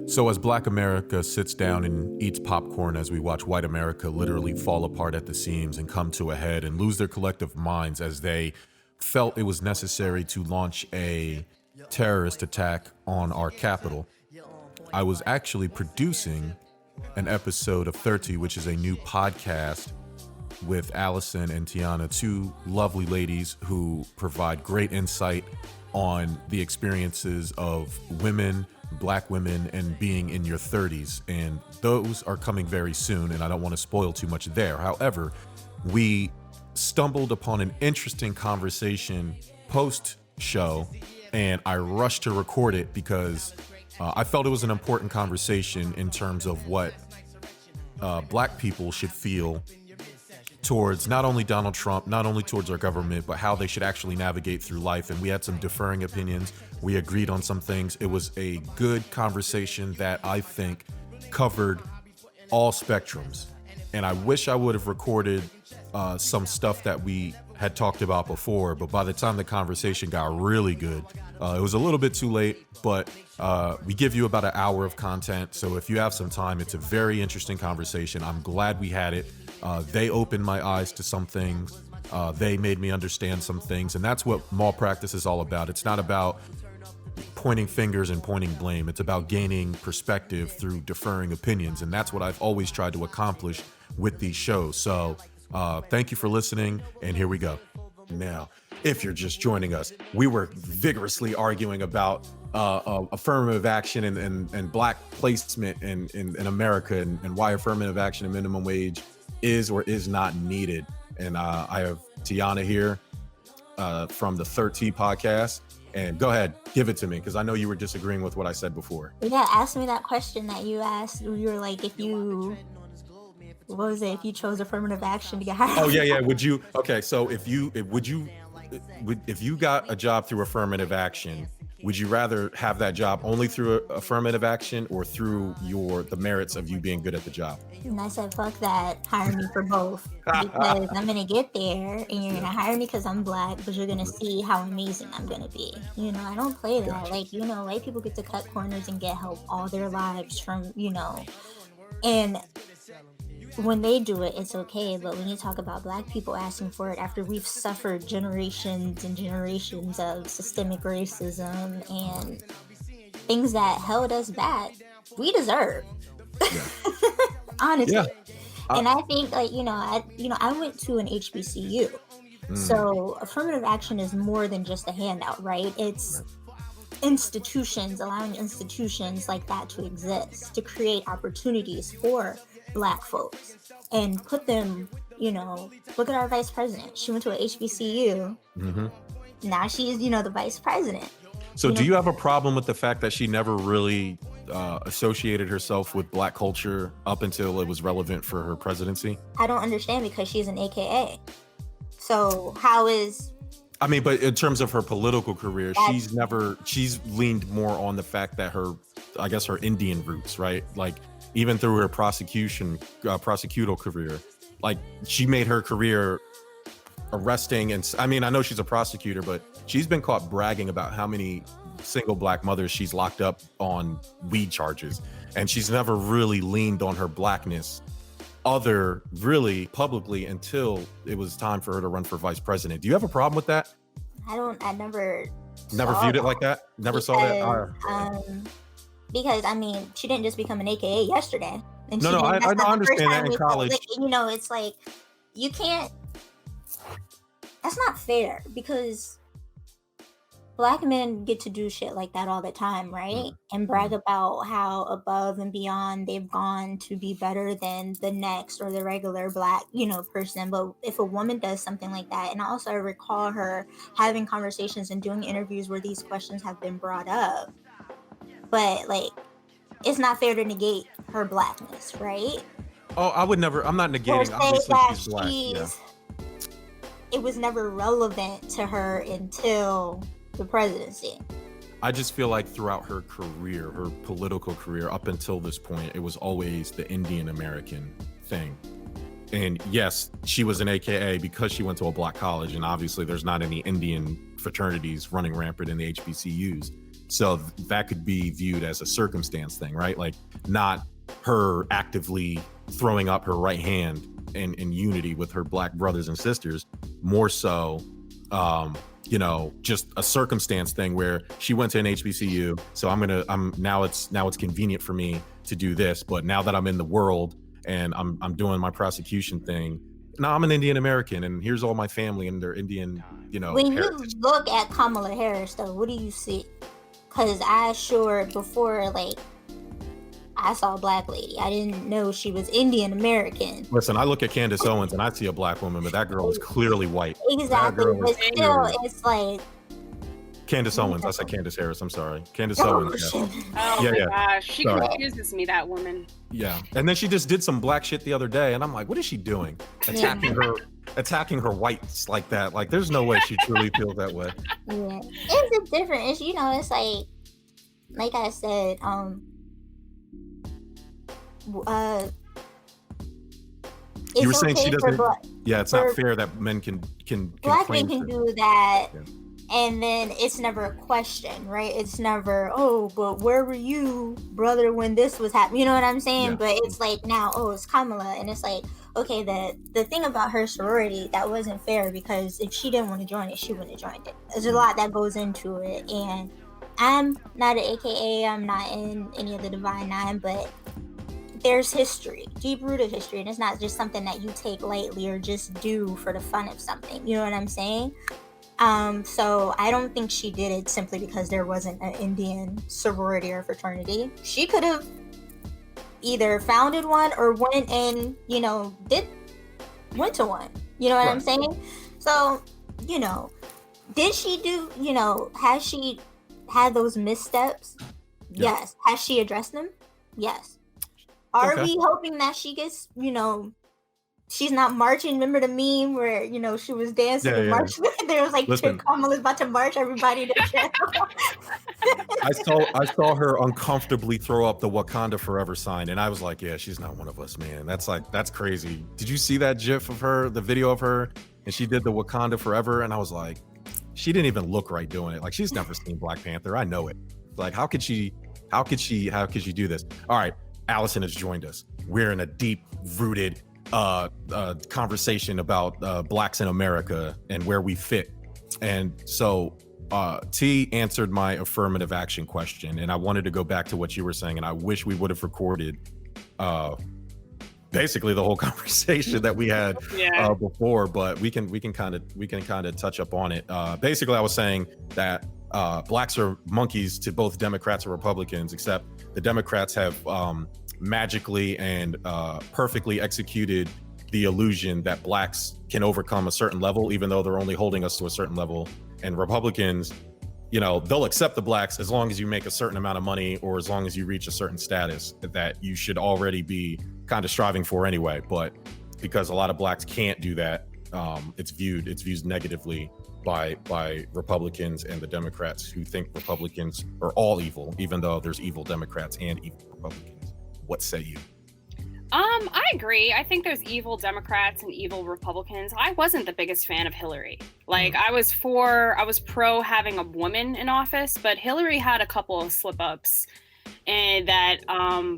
So as Black America sits down and eats popcorn as we watch white America literally fall apart at the seams and come to a head and lose their collective minds as they felt it was necessary to launch a terrorist attack on our capital, I was actually producing an episode of 30, which is a new podcast with Allison and Tiana, two lovely ladies who provide great insight on the experiences of women, Black women, and being in your 30s. And those are coming very soon, and I don't want to spoil too much there. However, we stumbled upon an interesting conversation post-show, and I rushed to record it because I felt it was an important conversation in terms of what Black people should feel towards not only Donald Trump, not only towards our government, but how they should actually navigate through life. And we had some differing opinions. We agreed on some things. It was a good conversation that I think covered all spectrums. And I wish I would have recorded some stuff that we had talked about before, but by the time the conversation got really good, it was a little bit too late, but we give you about an hour of content. So if you have some time, it's a very interesting conversation. I'm glad we had it. They opened my eyes to some things. They made me understand some things. And that's what Molpractice is all about. It's not about pointing fingers and pointing blame. It's about gaining perspective through deferring opinions. And that's what I've always tried to accomplish with these shows. So thank you for listening. And here we go. Now, if you're just joining us, we were vigorously arguing about affirmative action and Black placement in America and why affirmative action and minimum wage is or is not needed. And I have Tiana here from the 30 podcast. And go ahead, give it to me, because I know you were disagreeing with what I said before. Yeah, ask me that question that you asked. You were like, if you chose affirmative action to get hired? Oh yeah. Would you? Okay, so if you got a job through affirmative action, would you rather have that job only through affirmative action or through the merits of you being good at the job? And I said, fuck that, hire me for both, because I'm gonna get there and you're gonna hire me because I'm Black, but you're gonna see how amazing I'm gonna be. I don't play that. Gotcha. Like, white people get to cut corners and get help all their lives from, and when they do it, it's okay. But when you talk about Black people asking for it after we've suffered generations and generations of systemic racism and things that held us back, we deserve. Yeah. Honestly. Yeah. And I think, I went to an HBCU. So affirmative action is more than just a handout, right? It's allowing institutions like that to exist, to create opportunities for Black folks and put them, look at our vice president. She went to a HBCU. Mm-hmm. Now she's, the vice president. So do you have a problem with the fact that she never really associated herself with Black culture up until it was relevant for her presidency? I don't understand, because she's an AKA. So how is... I mean, but in terms of her political career, she's leaned more on the fact that her Indian roots, right? Like, even through her prosecutorial career, like, she made her career arresting. And I mean, I know she's a prosecutor, but she's been caught bragging about how many single Black mothers she's locked up on weed charges. And she's never really leaned on her Blackness really publicly until it was time for her to run for vice president. Do you have a problem with that? I never viewed it like that? Never saw that? Because, I mean, she didn't just become an AKA yesterday. And I understand that in college. It's like, you can't... That's not fair, because Black men get to do shit like that all the time, right? And brag about how above and beyond they've gone to be better than the next or the regular Black, person. But if a woman does something like that, and also I recall her having conversations and doing interviews where these questions have been brought up, but like, it's not fair to negate her Blackness, right? Oh, I'm not negating. Obviously, she's Black. It was never relevant to her until the presidency. I just feel like throughout her career, her political career, up until this point, it was always the Indian American thing. And yes, she was an AKA because she went to a Black college, and obviously there's not any Indian fraternities running rampant in the HBCUs. So that could be viewed as a circumstance thing, right? Like not her actively throwing up her right hand in unity with her black brothers and sisters, more so, just a circumstance thing where she went to an HBCU. So now it's convenient for me to do this. But now that I'm in the world and I'm doing my prosecution thing, now I'm an Indian American and here's all my family and their Indian, When heritage. you look at Kamala Harris, though, what do you see? Because before, like, I saw a black lady. I didn't know she was Indian American. Listen, I look at Candace Owens and I see a black woman, but that girl is clearly white. Exactly, but still, it's like Candace Owens. I said Candace Harris. I'm sorry. Candace oh, Owens. Yeah. shit. Oh Yeah, my yeah. gosh, she Sorry. confuses me, that woman. Yeah. And then she just did some black shit the other day, and I'm like, what is she doing? Attacking her whites like that. Like, there's no way she truly feels that way. Yeah, it's a different issue. It's like I said, it's You were saying okay she for doesn't. Yeah, it's not fair that men can black men claim can for- do that, Yeah. and then it's never a question, right? It's never, oh, but where were you, brother, when this was happening? You know what I'm saying? Yeah. But it's like now, oh, it's Kamala, and it's like, okay, the thing about her sorority, that wasn't fair, because if she didn't want to join it, she wouldn't have joined it. There's a lot that goes into it, and I'm not an AKA, I'm not in any of the Divine Nine, but there's history, deep-rooted history, and it's not just something that you take lightly or just do for the fun of something. You know what I'm saying? So I don't think she did it simply because there wasn't an Indian sorority or fraternity. She could have either founded one or went and, went to one. You know what I'm saying? So, did she do, has she had those missteps? Yeah. Yes. Has she addressed them? Yes. Are Okay. we hoping that she gets, she's not marching? Remember the meme where, she was dancing and marching? There was like, Listen. Kamala's about to march, everybody to cheer. I saw her uncomfortably throw up the Wakanda Forever sign, and I was like, yeah, she's not one of us, man. That's crazy. Did you see that GIF of her, the video of her, and she did the Wakanda Forever, and I was like, she didn't even look right doing it. Like, she's never seen Black Panther. I know it. Like, how could she do this? All right, Allison has joined us. We're in a deep-rooted conversation about Blacks in America and where we fit. And so T answered my affirmative action question, and I wanted to go back to what you were saying, and I wish we would have recorded basically the whole conversation that we had before, but we can kind of touch up on it. Basically, I was saying that blacks are monkeys to both Democrats and Republicans, except the Democrats have magically and perfectly executed the illusion that blacks can overcome a certain level, even though they're only holding us to a certain level. And Republicans, they'll accept the blacks as long as you make a certain amount of money or as long as you reach a certain status that you should already be kind of striving for anyway. But because a lot of blacks can't do that, it's viewed negatively by Republicans and the Democrats, who think Republicans are all evil, even though there's evil Democrats and evil Republicans. What say you? I agree. I think there's evil Democrats and evil Republicans. I wasn't the biggest fan of Hillary. Like, I was pro having a woman in office, but Hillary had a couple of slip-ups and that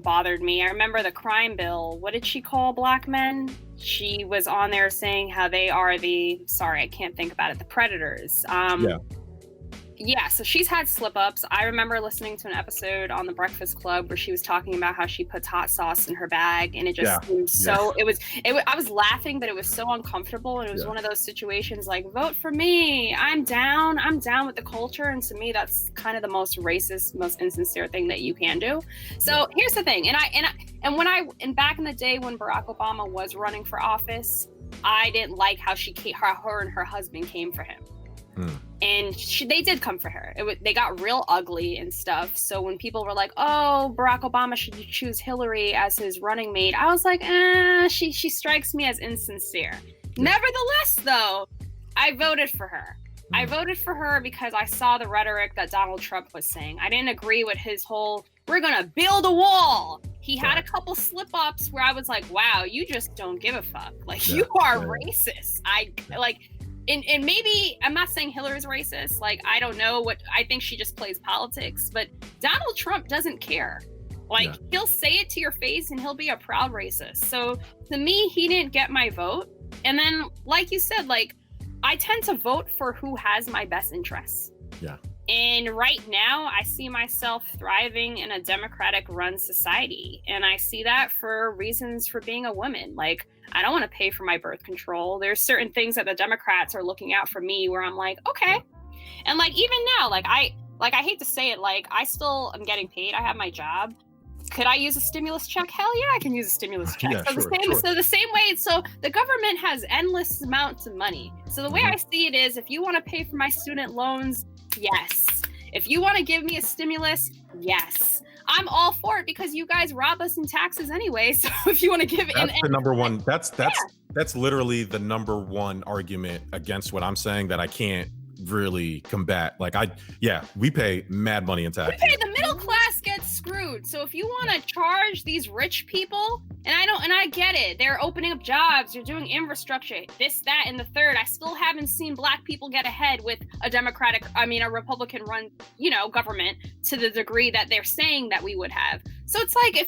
bothered me. I remember the crime bill. What did she call black men? She was on there saying how they are the predators. Yeah, so she's had slip-ups. I remember listening to an episode on The Breakfast Club where she was talking about how she puts hot sauce in her bag, and it just seemed so. I was laughing, but it was so uncomfortable, and it was one of those situations like, vote for me. I'm down with the culture, and to me, that's kind of the most racist, most insincere thing that you can do. So here's the thing, and back in the day when Barack Obama was running for office, I didn't like how her and her husband came for him. And they did come for her. They got real ugly and stuff. So when people were like, "Oh, Barack Obama should choose Hillary as his running mate," I was like, she strikes me as insincere. Nevertheless, though, I voted for her. I voted for her because I saw the rhetoric that Donald Trump was saying. I didn't agree with his whole, we're gonna build a wall. He had a couple slip-ups where I was like, wow, you just don't give a fuck. Like, you are racist. and maybe I'm not saying Hillary's racist. Like, I don't know what, I think she just plays politics, but Donald Trump doesn't care. Like, he'll say it to your face and he'll be a proud racist. So to me, he didn't get my vote. And then, like you said, like, I tend to vote for who has my best interests. Yeah. And right now, I see myself thriving in a Democratic-run society. And I see that for reasons for being a woman. Like, I don't want to pay for my birth control. There's certain things that the Democrats are looking out for me where I'm like, okay. And like, even now, like I hate to say it, like, I still am getting paid. I have my job. Could I use a stimulus check? Hell yeah, I can use a stimulus check. Yeah, So the same way, so the government has endless amounts of money. So the way I see it is, if you want to pay for my student loans, yes. If you want to give me a stimulus, yes. I'm all for it because you guys rob us in taxes anyway. So if you want to give it, that's the number one. That's literally the number one argument against what I'm saying that I can't really combat. Like, we pay mad money in taxes. We pay, the middle class gets screwed. So if you want to charge these rich people, and I get it, they're opening up jobs, you're doing infrastructure, this, that, and the third. I still haven't seen Black people get ahead with a Republican run, government to the degree that they're saying that we would have. So it's like,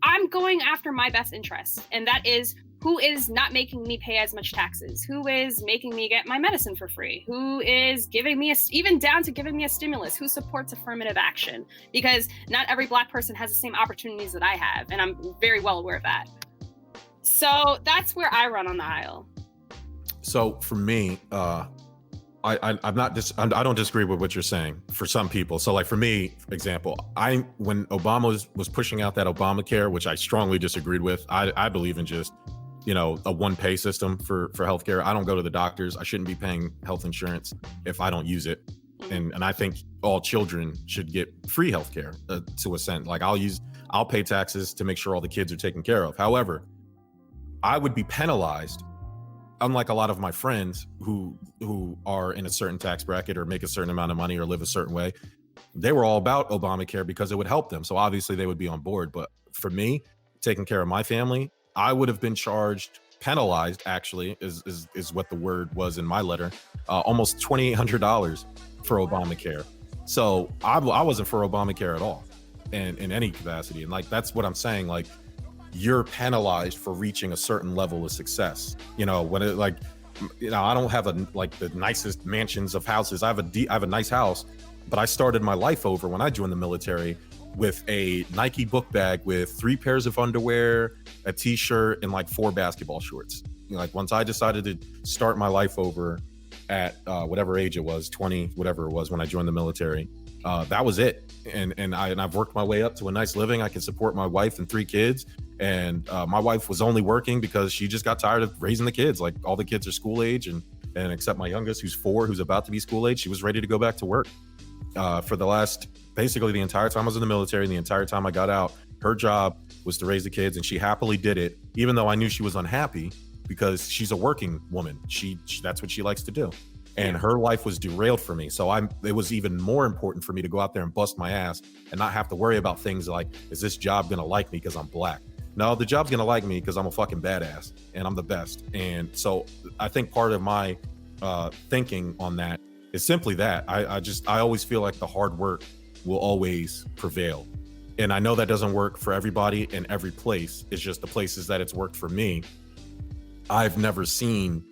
I'm going after my best interests, and that is who is not making me pay as much taxes, who is making me get my medicine for free, who is giving me even down to giving me a stimulus, who supports affirmative action, because not every Black person has the same opportunities that I have, and I'm very well aware of that. So that's where I run on the aisle. So for me, I don't disagree with what you're saying for some people. So like for me, for example, when Obama was pushing out that Obamacare, which I strongly disagreed with, I believe in just a one pay system for healthcare. I don't go to the doctors. I shouldn't be paying health insurance if I don't use it. And I think all children should get free healthcare to a cent. Like I'll pay taxes to make sure all the kids are taken care of. However, I would be penalized, unlike a lot of my friends who are in a certain tax bracket or make a certain amount of money or live a certain way. They were all about Obamacare because it would help them. So obviously they would be on board. But for me, taking care of my family, I would have been penalized actually, is what the word was in my letter, almost $2,800 for Obamacare. So I wasn't for Obamacare at all in any capacity. And like, that's what I'm saying. Like, you're penalized for reaching a certain level of success. I don't have the nicest mansions of houses. I have a nice house, but I started my life over when I joined the military with a Nike book bag with 3 pairs of underwear, a t-shirt, and like 4 basketball shorts. Once I decided to start my life over at whatever age it was, 20, whatever it was when I joined the military, that was it. And I've worked my way up to a nice living. I can support my wife and 3 kids. And my wife was only working because she just got tired of raising the kids. Like, all the kids are school age, and except my youngest, who's 4, who's about to be school age, she was ready to go back to work. For basically the entire time I was in the military, and the entire time I got out, her job was to raise the kids, and she happily did it, even though I knew she was unhappy because she's a working woman. That's what she likes to do. And her life was derailed for me. So it was even more important for me to go out there and bust my ass and not have to worry about things like, is this job gonna like me because I'm Black? No, the job's gonna like me because I'm a fucking badass and I'm the best. And so I think part of my thinking on that is simply that I always feel like the hard work will always prevail. And I know that doesn't work for everybody in every place. It's just the places that it's worked for me. I've never seen,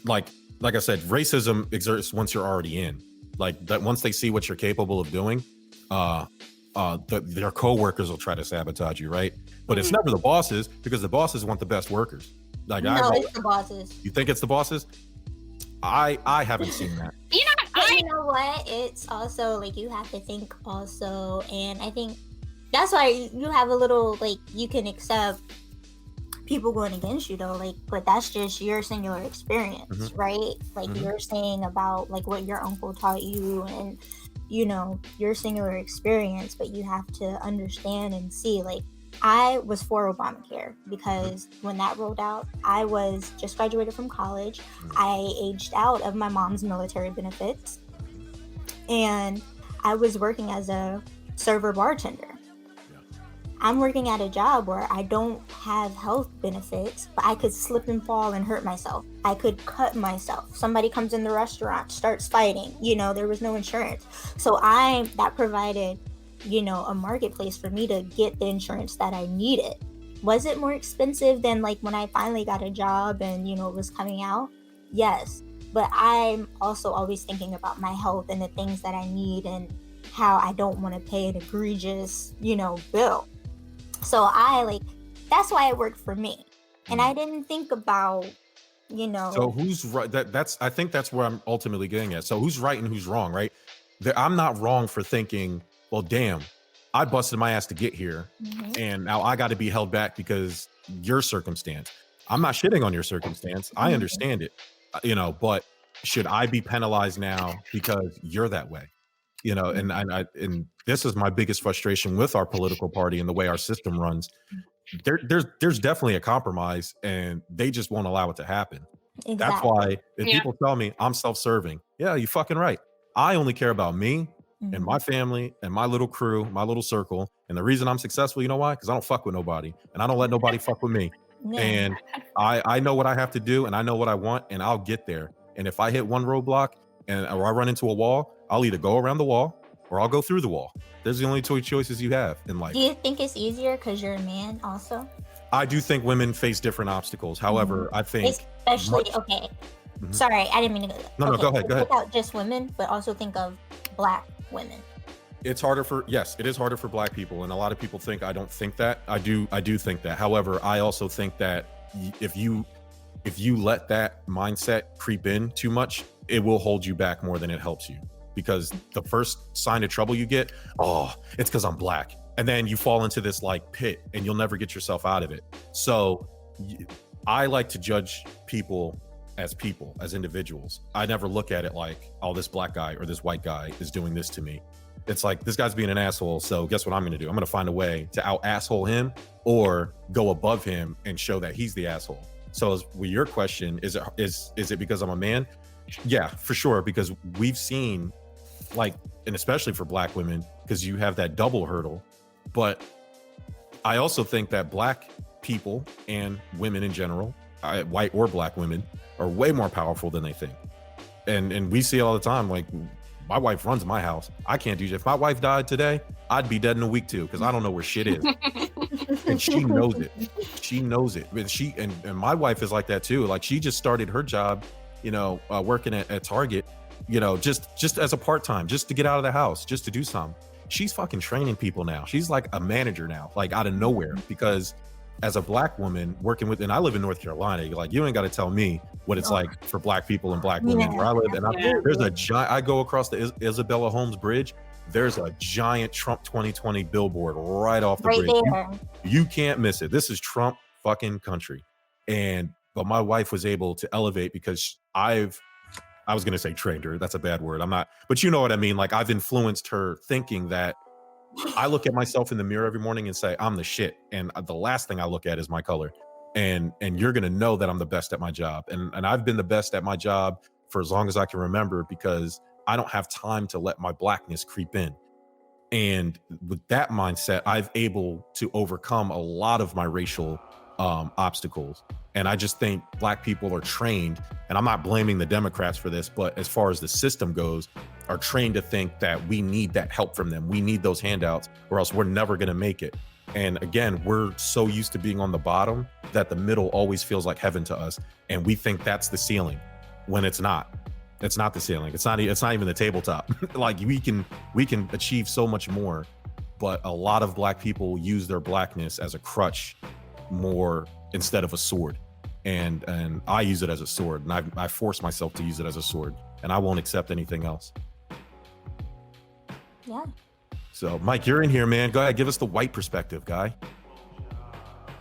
like I said, racism exists once you're already in. Like, that once they see what you're capable of doing, their co-workers will try to sabotage you, right? But it's never the bosses, because the bosses want the best workers. Like, it's the bosses. You think it's the bosses? I haven't seen that. You know what? It's also like, you have to think also, and I think that's why you have a little, like, you can accept people going against you though, like, but that's just your singular experience, right? Like, you're saying about like what your uncle taught you and your singular experience, but you have to understand and see, like, I was for Obamacare because when that rolled out, I was just graduated from college. I aged out of my mom's military benefits, and I was working as a server bartender. I'm working at a job where I don't have health benefits, but I could slip and fall and hurt myself. I could cut myself. Somebody comes in the restaurant, starts fighting. There was no insurance. So that provided, a marketplace for me to get the insurance that I needed. Was it more expensive than like when I finally got a job and, it was coming out? Yes. But I'm also always thinking about my health and the things that I need and how I don't want to pay an egregious, bill. So that's why it worked for me. And I didn't think about, So who's right? I think that's where I'm ultimately getting at. So who's right and who's wrong, right? I'm not wrong for thinking, well, damn, I busted my ass to get here. And now I got to be held back because your circumstance. I'm not shitting on your circumstance. I understand it, but should I be penalized now because you're that way? And this is my biggest frustration with our political party and the way our system runs. There's definitely a compromise, and they just won't allow it to happen. Exactly. That's why if people tell me I'm self-serving, yeah, you fucking right. I only care about me and my family and my little crew, my little circle. And the reason I'm successful, you know why? Because I don't fuck with nobody, and I don't let nobody fuck with me. And I know what I have to do, and I know what I want, and I'll get there. And if I hit one roadblock or I run into a wall, I'll either go around the wall or I'll go through the wall. There's the only two choices you have in life. Do you think it's easier because you're a man also? I do think women face different obstacles. However, I think especially Sorry, I didn't mean to. No, go ahead. Think about just women, but also think of Black women. It is harder for Black people, and a lot of people think I don't think that. I do think that. However, I also think that if you let that mindset creep in too much, it will hold you back more than it helps you. Because the first sign of trouble you get, it's because I'm Black. And then you fall into this like pit and you'll never get yourself out of it. So I like to judge people, as individuals. I never look at it like, oh, this Black guy or this white guy is doing this to me. It's like, this guy's being an asshole. So guess what I'm going to do? I'm going to find a way to out asshole him or go above him and show that he's the asshole. So with your question, is it because I'm a man? Yeah, for sure. Because we've seen and especially for Black women, because you have that double hurdle. But I also think that Black people and women in general, white or Black women, are way more powerful than they think. And we see it all the time. Like, my wife runs my house. I can't do shit. If my wife died today, I'd be dead in a week too, because I don't know where shit is. And she knows it. She knows it. But and my wife is like that too. Like, she just started her job, working at Target, just as a part-time, just to get out of the house, just to do something. She's fucking training people now. She's like a manager now, like out of nowhere, because as a Black woman working with, and I live in North Carolina, you ain't got to tell me what it's like for Black people and Black women where I live. And I go across the Isabella Holmes Bridge. There's a giant Trump 2020 billboard right off the bridge. You can't miss it. This is Trump fucking country. But my wife was able to elevate because I was going to say trained her. That's a bad word. I'm not, but you know what I mean? Like, I've influenced her thinking that I look at myself in the mirror every morning and say, I'm the shit. And the last thing I look at is my color. And you're going to know that I'm the best at my job. And I've been the best at my job for as long as I can remember, because I don't have time to let my Blackness creep in. And with that mindset, I've able to overcome a lot of my racial obstacles. And I just think Black people are trained, and I'm not blaming the Democrats for this, but as far as the system goes, are trained to think that we need that help from them. We need those handouts, or else we're never going to make it. And again, we're so used to being on the bottom that the middle always feels like heaven to us. And we think that's the ceiling, when it's not. It's not the ceiling. It's not even the tabletop. Like, we can achieve so much more, but a lot of Black people use their Blackness as a crutch more instead of a sword. And I use it as a sword, and I force myself to use it as a sword, and I won't accept anything else. Yeah. So, Mike, you're in here, man. Go ahead, give us the white perspective, guy.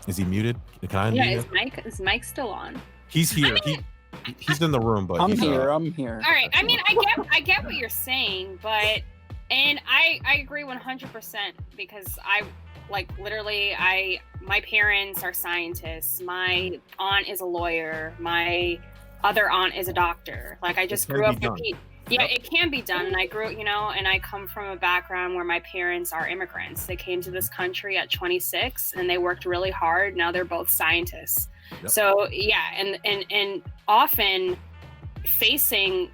Is he muted? Can I unmute is Mike still on? He's here. He's in the room, but I'm here. All right. I mean, I get what you're saying, but I agree 100%, because my parents are scientists. My aunt is a lawyer. My other aunt is a doctor. Like, I just grew up with Yeah, it can be done. And I grew, and I come from a background where my parents are immigrants. They came to this country at 26 and they worked really hard. Now they're both scientists. Yep. So yeah, and often facing,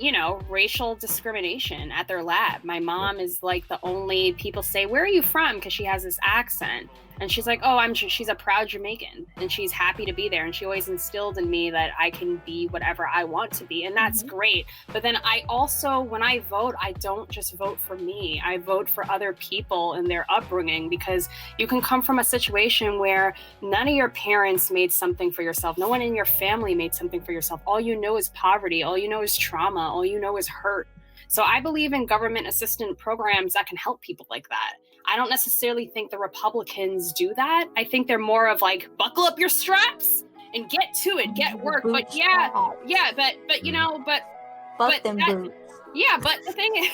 racial discrimination at their lab. My mom is like the only people say, "Where are you from?" because she has this accent. And she's like, "Oh, she's a proud Jamaican and she's happy to be there." And she always instilled in me that I can be whatever I want to be. And that's great. But then I also, when I vote, I don't just vote for me. I vote for other people and their upbringing, because you can come from a situation where none of your parents made something for yourself. No one in your family made something for yourself. All you know is poverty. All you know is trauma. All you know is hurt. So I believe in government assistance programs that can help people like that. I don't necessarily think the Republicans do that. I think they're more of like, buckle up your straps and get to it, get work. But but them boots. Yeah, but the thing is,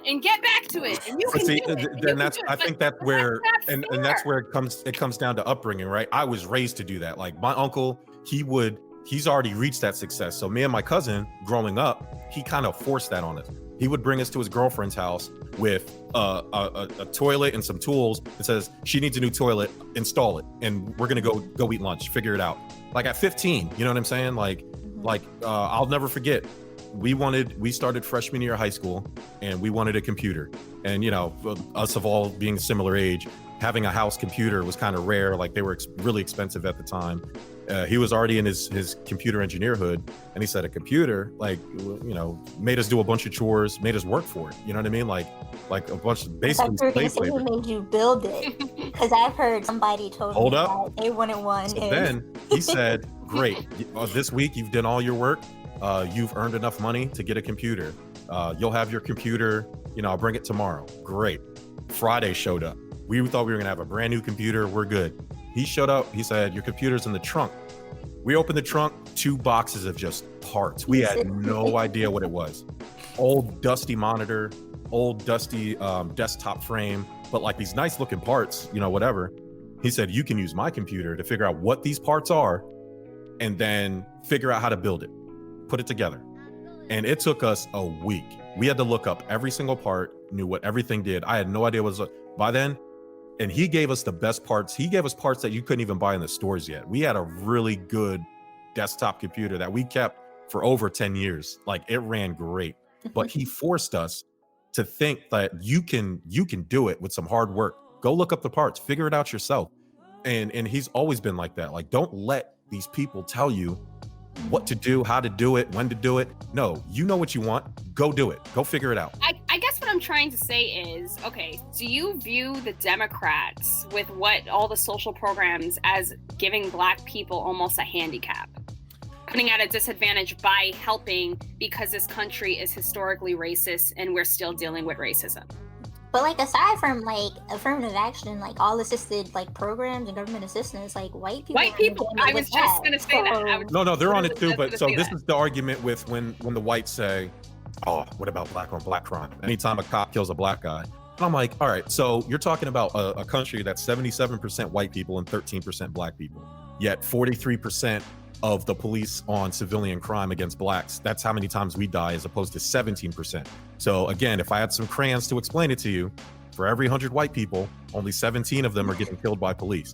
and get back to it. And you can do it. Then I think that's where, and that's where it comes down to upbringing, right? I was raised to do that. Like my uncle, he's already reached that success. So me and my cousin growing up, he kind of forced that on us. He would bring us to his girlfriend's house with a toilet and some tools. It says, she needs a new toilet, install it. And we're going to go eat lunch, figure it out. Like at 15, you know what I'm saying? Like I'll never forget. We started freshman year of high school and we wanted a computer. And, us of all being a similar age, having a house computer was kind of rare. Like they were really expensive at the time. He was already in his computer engineer hood, and he said a computer, made us do a bunch of chores, made us work for it. You know what I mean? Like a bunch of basically slave labor. He made you build it, because I've heard somebody told me that they wanted one. So then he said, "Great, this week you've done all your work. You've earned enough money to get a computer. You'll have your computer. I'll bring it tomorrow." Great. Friday showed up. We thought we were gonna have a brand new computer. We're good. He showed up. He said, "Your computer's in the trunk." We opened the trunk, 2 boxes of just parts. We had no idea what it was. Old dusty monitor, old dusty desktop frame, but like these nice looking parts, whatever. He said, "You can use my computer to figure out what these parts are and then figure out how to build it, put it together." And it took us a week. We had to look up every single part, knew what everything did. I had no idea what it was by then. And he gave us the best parts. He gave us parts that you couldn't even buy in the stores yet. We had a really good desktop computer that we kept for over 10 years. Like it ran great, but he forced us to think that you can do it with some hard work. Go look up the parts, figure it out yourself. And he's always been like that. Like, don't let these people tell you what to do, how to do it, when to do it. No, you know what you want. Go do it. Go figure it out. I guess what I'm trying to say is, okay, do you view the Democrats with what all the social programs as giving Black people almost a handicap? Putting at a disadvantage by helping, because this country is historically racist and we're still dealing with racism. But like aside from like affirmative action, like all assisted like programs and government assistance, like white people. I was just gonna say that. No, they're on it too. But so this is the argument with when the whites say, "Oh, what about black on black crime?" Anytime a cop kills a Black guy, and I'm like, all right, so you're talking about a country that's 77% white people and 13% Black people, yet 43% of the police on civilian crime against Blacks. That's how many times we die, as opposed to 17%. So again, if I had some crayons to explain it to you, for every 100 white people, only 17 of them are getting killed by police.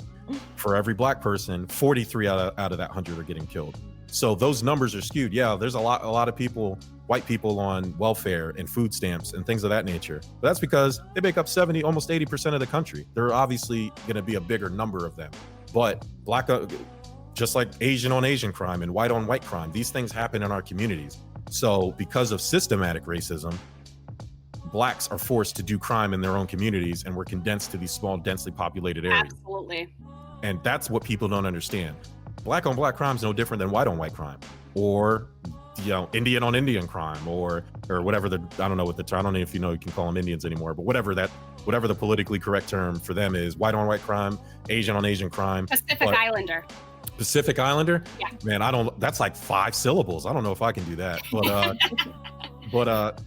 For every Black person, 43 out of that 100 are getting killed. So those numbers are skewed. Yeah, there's a lot of people, white people on welfare and food stamps and things of that nature. But that's because they make up 70, almost 80% of the country. There are obviously going to be a bigger number of them. But Black, just like Asian on Asian crime and white on white crime, these things happen in our communities. So because of systematic racism, Blacks are forced to do crime in their own communities, and we're condensed to these small, densely populated areas. Absolutely. And that's what people don't understand. Black on black crime is no different than white on white crime, or Indian on Indian crime, or whatever I don't know what the term. I don't know if you can call them Indians anymore, but whatever the politically correct term for them is, white on white crime, Asian on Asian crime. Pacific Islander? Yeah. Man, that's like 5 syllables. I don't know if I can do that. But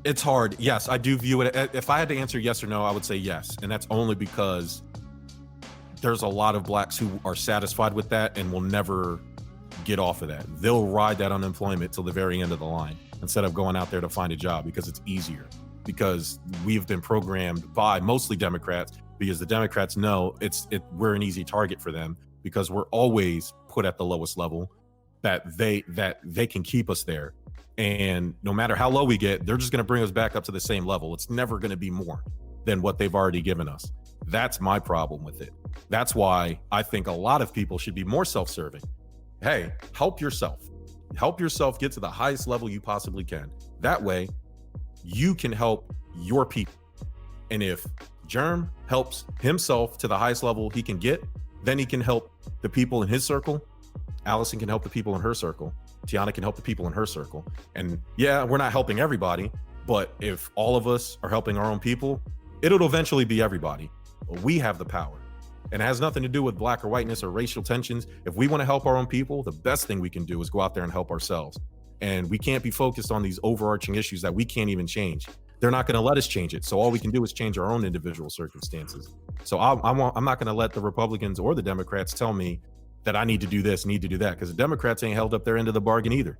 it's hard. Yes, I do view it. If I had to answer yes or no, I would say yes. And that's only because there's a lot of Blacks who are satisfied with that and will never get off of that. They'll ride that unemployment till the very end of the line instead of going out there to find a job because it's easier. Because we've been programmed by mostly Democrats, because the Democrats know we're an easy target for them because we're always put at the lowest level that they can keep us there. And no matter how low we get, they're just going to bring us back up to the same level. It's never going to be more than what they've already given us. That's my problem with it. That's why I think a lot of people should be more self-serving. Hey, help yourself. Help yourself get to the highest level you possibly can. That way, you can help your people. And if Germ helps himself to the highest level he can get, then he can help the people in his circle. Allison can help the people in her circle. Tiana can help the people in her circle. And yeah, we're not helping everybody, but if all of us are helping our own people, it'll eventually be everybody. We have the power. And it has nothing to do with black or whiteness or racial tensions. If we want to help our own people, the best thing we can do is go out there and help ourselves. And we can't be focused on these overarching issues that we can't even change. They're not going to let us change it. So all we can do is change our own individual circumstances. So I'm not going to let the Republicans or the Democrats tell me that I need to do this, need to do that, because the Democrats ain't held up their end of the bargain either.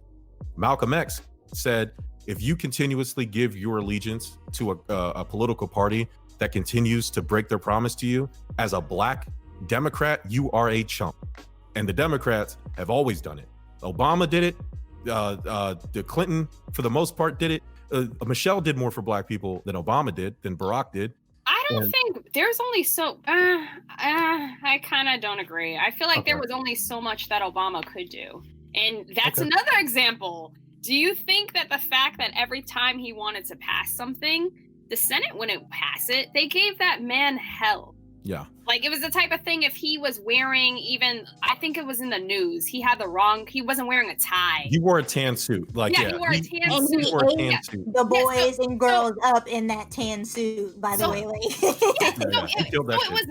Malcolm X said, if you continuously give your allegiance to a political party that continues to break their promise to you, as a black Democrat, you are a chump. And the Democrats have always done it. Obama did it. The Clinton, for the most part, did it. Michelle did more for black people than Obama did, than Barack did. I don't think there's only so. I kind of don't agree. I feel like there was only so much that Obama could do, and that's another example. Do you think that the fact that every time he wanted to pass something, the Senate wouldn't pass it? They gave that man hell. Yeah. Like, it was the type of thing, if he was wearing, even, I think it was in the news, he wasn't wearing a tie. He wore a tan suit. Like, he wore a tan and suit. he ate the boys and girls up in that tan suit, by the way.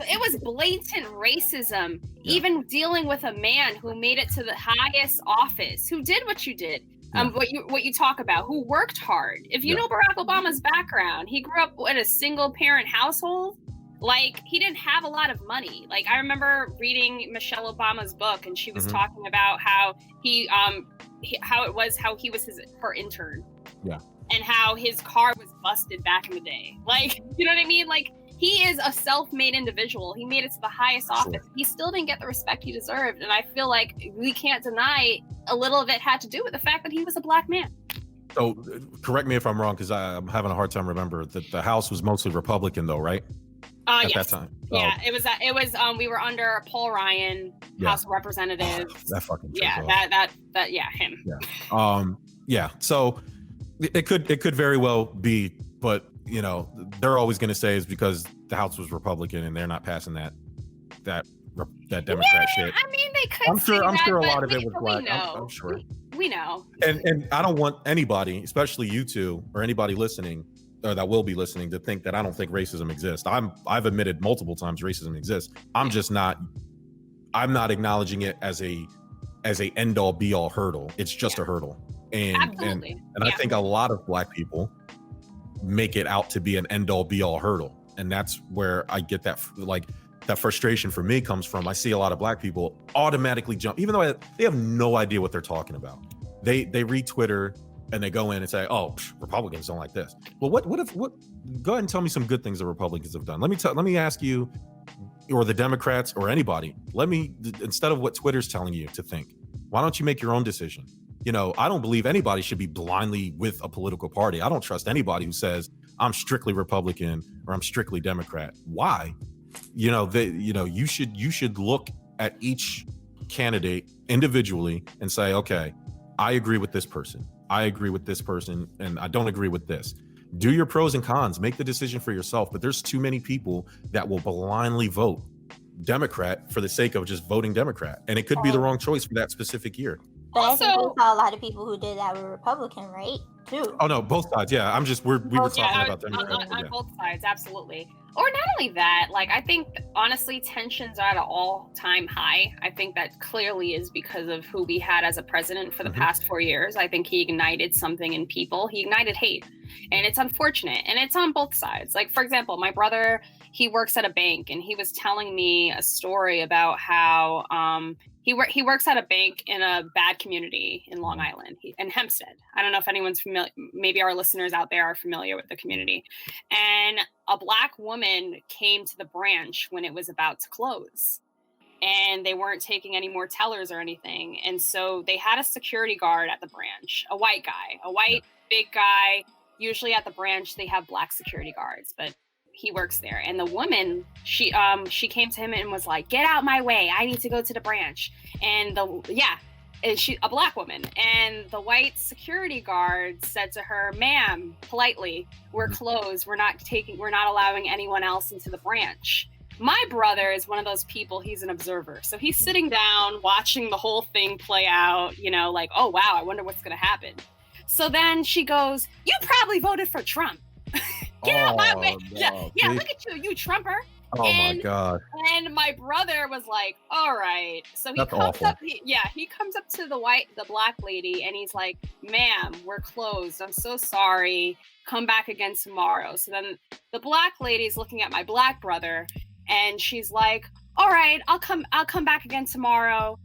It was blatant racism, even dealing with a man who made it to the highest office, who did what you did. What you talk about, who worked hard. If you know Barack Obama's background, he grew up in a single parent household. Like, he didn't have a lot of money. Like, I remember reading Michelle Obama's book, and she was talking about how he was her intern. Yeah. And how his car was busted back in the day. Like, you know what I mean? Like, he is a self-made individual. He made it to the highest office. He still didn't get the respect he deserved. And I feel like we can't deny a little of it had to do with the fact that he was a black man. So, correct me if I'm wrong, because I'm having a hard time remembering that the House was mostly Republican, though, right? At that time. Yeah, it was we were under Paul Ryan, House of Representatives. That fucking him. Yeah. So it could very well be, but you know, they're always going to say is because the House was Republican and they're not passing that Democrat shit. I mean, they could. I'm sure a lot of it was black. I'm sure. We know. And I don't want anybody, especially you two or anybody listening, or that will be listening, to think that I don't think racism exists. I've admitted multiple times racism exists. I'm not acknowledging it as a end all be all hurdle. It's just a hurdle. And I think a lot of black people make it out to be an end all be all hurdle. And that's where I get that, like, that frustration for me comes from. I see a lot of black people automatically jump, even though they have no idea what they're talking about. They read Twitter and they go in and say, "Oh, Republicans don't like this." Well, what? Go ahead and tell me some good things the Republicans have done. Let me ask you, or the Democrats, or anybody. Instead of what Twitter's telling you to think, why don't you make your own decision? You know, I don't believe anybody should be blindly with a political party. I don't trust anybody who says I'm strictly Republican or I'm strictly Democrat. Why? You should look at each candidate individually and say, okay, I agree with this person. I agree with this person, and I don't agree with this. Do your pros and cons, make the decision for yourself. But there's too many people that will blindly vote Democrat for the sake of just voting Democrat. And it could be the wrong choice for that specific year. But I think we saw a lot of people who did that were Republican, right? Too. Oh no, both sides. Yeah, we were talking about Democrat. On both sides, absolutely. Or not only that, like, I think honestly tensions are at an all-time high. I think that clearly is because of who we had as a president for the past 4 years. I think he ignited something in people. He ignited hate, and it's unfortunate, and it's on both sides. Like, for example, my brother, he works at a bank, and he was telling me a story about how he works at a bank in a bad community in Long Island, in Hempstead. I don't know if anyone's familiar. Maybe our listeners out there are familiar with the community. And a Black woman came to the branch when it was about to close, and they weren't taking any more tellers or anything. And so they had a security guard at the branch, a white guy, big guy. Usually at the branch, they have Black security guards, but he works there. And the woman, she came to him and was like, "Get out my way. I need to go to the branch." And she, a Black woman, and the white security guard said to her, "Ma'am, politely, we're closed. We're not allowing anyone else into the branch." My brother is one of those people, he's an observer. So he's sitting down, watching the whole thing play out, like, oh wow, I wonder what's gonna happen. So then she goes, "You probably voted for Trump." Get out my way. No, yeah, look at you Trumper. Oh my God. And my brother was like, all right. So he comes up to the Black lady, and he's like, "Ma'am, we're closed. I'm so sorry. Come back again tomorrow." So then the Black lady's looking at my Black brother, and she's like, "All right, I'll come back again tomorrow."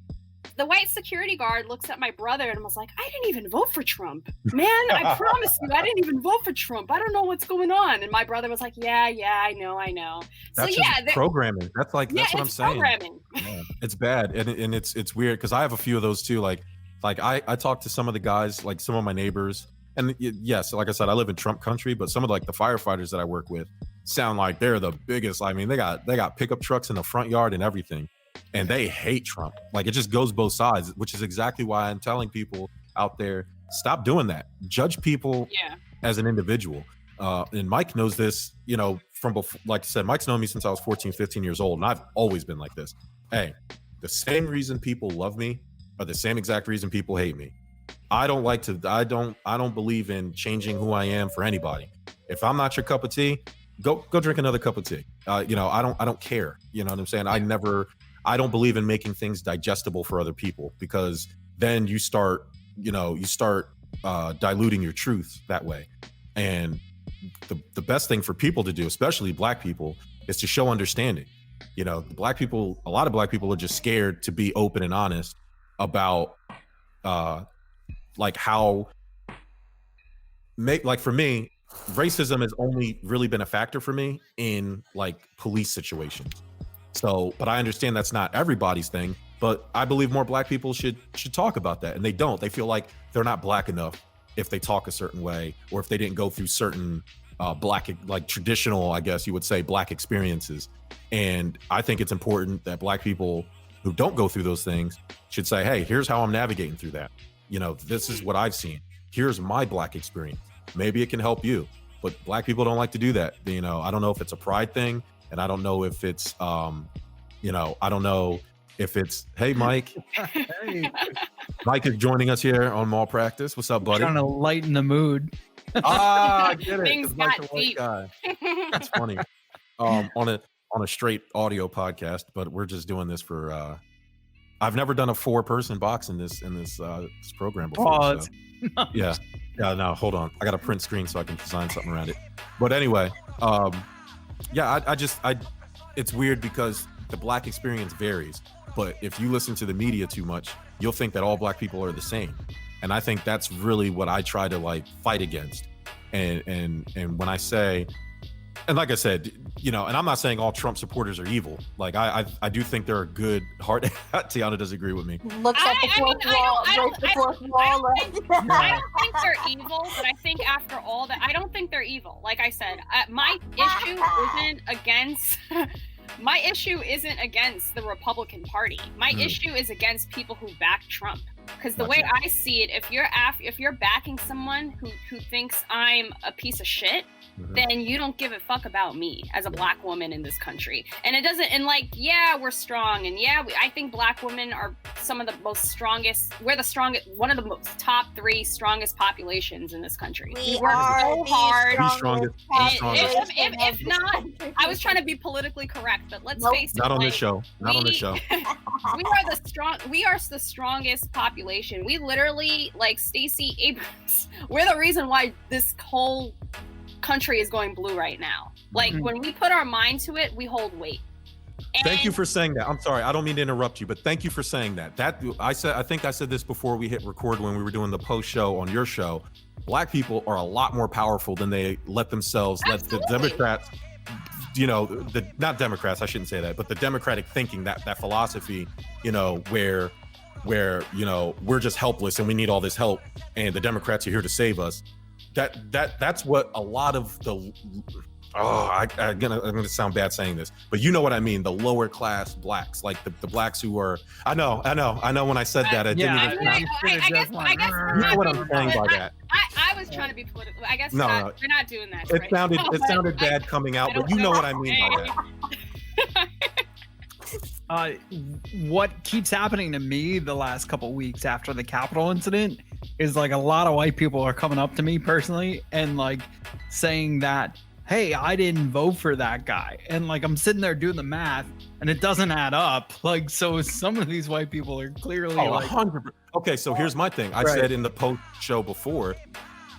The white security guard looks at my brother and was like, "I didn't even vote for Trump. Man, I promise you, I didn't even vote for Trump. I don't know what's going on." And my brother was like, yeah, I know. That's just programming. That's what I'm saying. Programming. Yeah, it's bad. And it's weird because I have a few of those too. Like I talk to some of the guys, like some of my neighbors. And yes, like I said, I live in Trump country, but some of the firefighters that I work with sound like they're the biggest. I mean, they got pickup trucks in the front yard and everything. And they hate Trump. Like, it just goes both sides, which is exactly why I'm telling people out there, stop doing that. Judge people as an individual. And Mike knows this, from before. Like I said, Mike's known me since I was 14, 15 years old. And I've always been like this. Hey, the same reason people love me are the same exact reason people hate me. I don't believe in changing who I am for anybody. If I'm not your cup of tea, go drink another cup of tea. I don't care. You know what I'm saying? I don't believe in making things digestible for other people, because then you start diluting your truth that way. And the best thing for people to do, especially Black people, is to show understanding. A lot of Black people are just scared to be open and honest about for me, racism has only really been a factor for me in police situations. So, but I understand that's not everybody's thing, but I believe more Black people should talk about that. And they don't. They feel like they're not Black enough if they talk a certain way, or if they didn't go through certain Black, traditional, I guess you would say, Black experiences. And I think it's important that Black people who don't go through those things should say, "Hey, here's how I'm navigating through that. This is what I've seen. Here's my Black experience. Maybe it can help you." But Black people don't like to do that. I don't know if it's a pride thing. And I don't know if it's, hey, Mike. Hey. Mike is joining us here on Molpractice. What's up, buddy? Trying to lighten the mood. I get it. Things got deep. That's funny. On a straight audio podcast, but we're just doing this for. I've never done a 4-person box in this program before. So. Yeah. No, hold on. I got a print screen so I can design something around it. But anyway. It's weird because the Black experience varies, but if you listen to the media too much, you'll think that all Black people are the same. And I think that's really what I try to fight against. And when I say, and like I said, and I'm not saying all Trump supporters are evil. I do think there are good heart. Tiana does agree with me. Looks at the fourth wall. I don't think they're evil, but I think after all that, I don't think they're evil. Like I said, my issue isn't against the Republican Party. My issue is against people who back Trump. Because the way I see it, if you're backing someone who thinks I'm a piece of shit, then you don't give a fuck about me as a black woman in this country. And it doesn't, and like, yeah, we're strong. And yeah, I think black women are some of the most strongest, we're the strongest, one of the most top 3 strongest populations in this country. We work so hard. The strongest. If not, I was trying to be politically correct, but let's face it. Not on this show. Not on this show. We are the strongest population. We literally, like Stacey Abrams, we're the reason why this whole country is going blue right now. Like when we put our mind to it, we hold weight. And thank you for saying that. I'm sorry, I don't mean to interrupt you, but thank you for saying that. I think I said this before we hit record when we were doing the post show on your show. Black people are a lot more powerful than they let themselves. Absolutely. Let the Democrats, not Democrats, I shouldn't say that, but the Democratic thinking, that philosophy, where we're just helpless and we need all this help and the Democrats are here to save us. That's what a lot of the I'm gonna sound bad saying this, but you know what I mean, the lower class blacks, like the blacks who are I know when I said that I didn't even I guess you know what I'm saying by that. I was trying to be political. I guess no, we're not doing that. It sounded bad coming out, but you know what I mean by that. What keeps happening to me the last couple weeks after the Capitol incident is like a lot of white people are coming up to me personally and like saying that, hey, I didn't vote for that guy. And like, I'm sitting there doing the math and it doesn't add up. Like, so some of these white people are clearly like 100%. Okay, so here's my thing. I said in the post show before,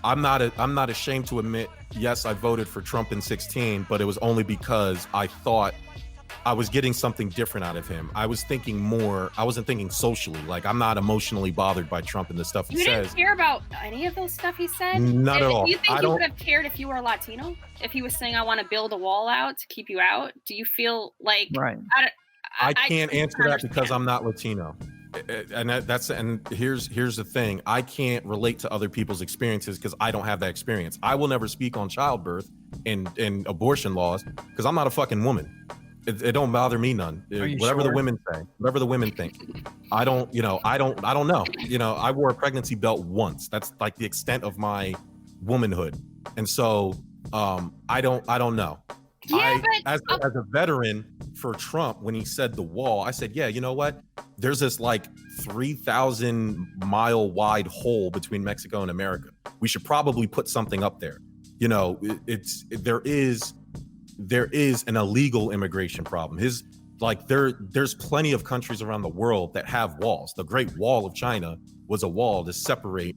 I'm not ashamed to admit, yes, I voted for Trump in 2016, but it was only because I thought I was getting something different out of him. I was thinking more. I wasn't thinking socially. Like, I'm not emotionally bothered by Trump and the stuff he says. You didn't care about any of those stuff he said? Not at all. Do you think you would have cared if you were Latino? If he was saying, I want to build a wall out to keep you out? Do you feel like... Right. I can't answer that because I'm not Latino. And here's the thing. I can't relate to other people's experiences because I don't have that experience. I will never speak on childbirth and abortion laws because I'm not a fucking woman. It don't bother me none. Whatever the women say, whatever the women think. I don't know. I wore a pregnancy belt once. That's like the extent of my womanhood. And so I don't know. Yeah, as a veteran for Trump, when he said the wall, I said, yeah, you know what? There's this like 3,000 mile wide hole between Mexico and America. We should probably put something up there. There is an illegal immigration problem. There's plenty of countries around the world that have walls. The Great Wall of China was a wall to separate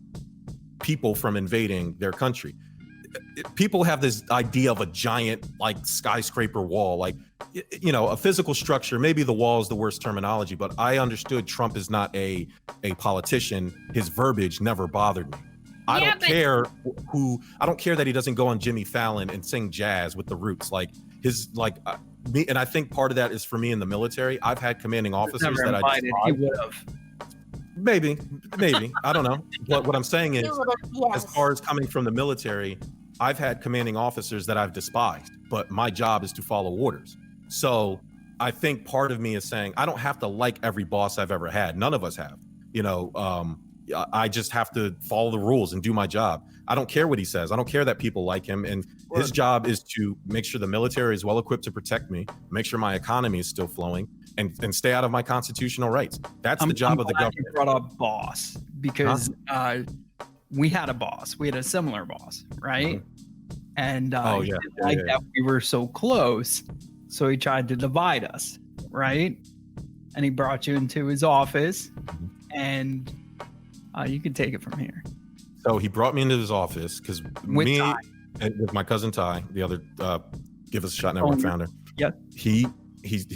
people from invading their country. People have this idea of a giant like skyscraper wall, like, a physical structure. Maybe the wall is the worst terminology, but I understood Trump is not a politician. His verbiage never bothered me. I don't care that he doesn't go on Jimmy Fallon and sing jazz with the Roots. Like me, and I think part of that is for me in the military. I've had commanding officers that I just he would have. Maybe I don't know. But what I'm saying is, as far as coming from the military, I've had commanding officers that I've despised, but my job is to follow orders. So I think part of me is saying I don't have to like every boss I've ever had. None of us have. I just have to follow the rules and do my job. I don't care what he says. I don't care that people like him. And his job is to make sure the military is well equipped to protect me, make sure my economy is still flowing, and stay out of my constitutional rights. That's the job of the government. You brought up boss because we had a boss. We had a similar boss, right? And that we were so close, so he tried to divide us, right? And he brought you into his office, and you can take it from here. So he brought me into his office because with my cousin Ty, the other Give Us a Shot Network founder. Yep. He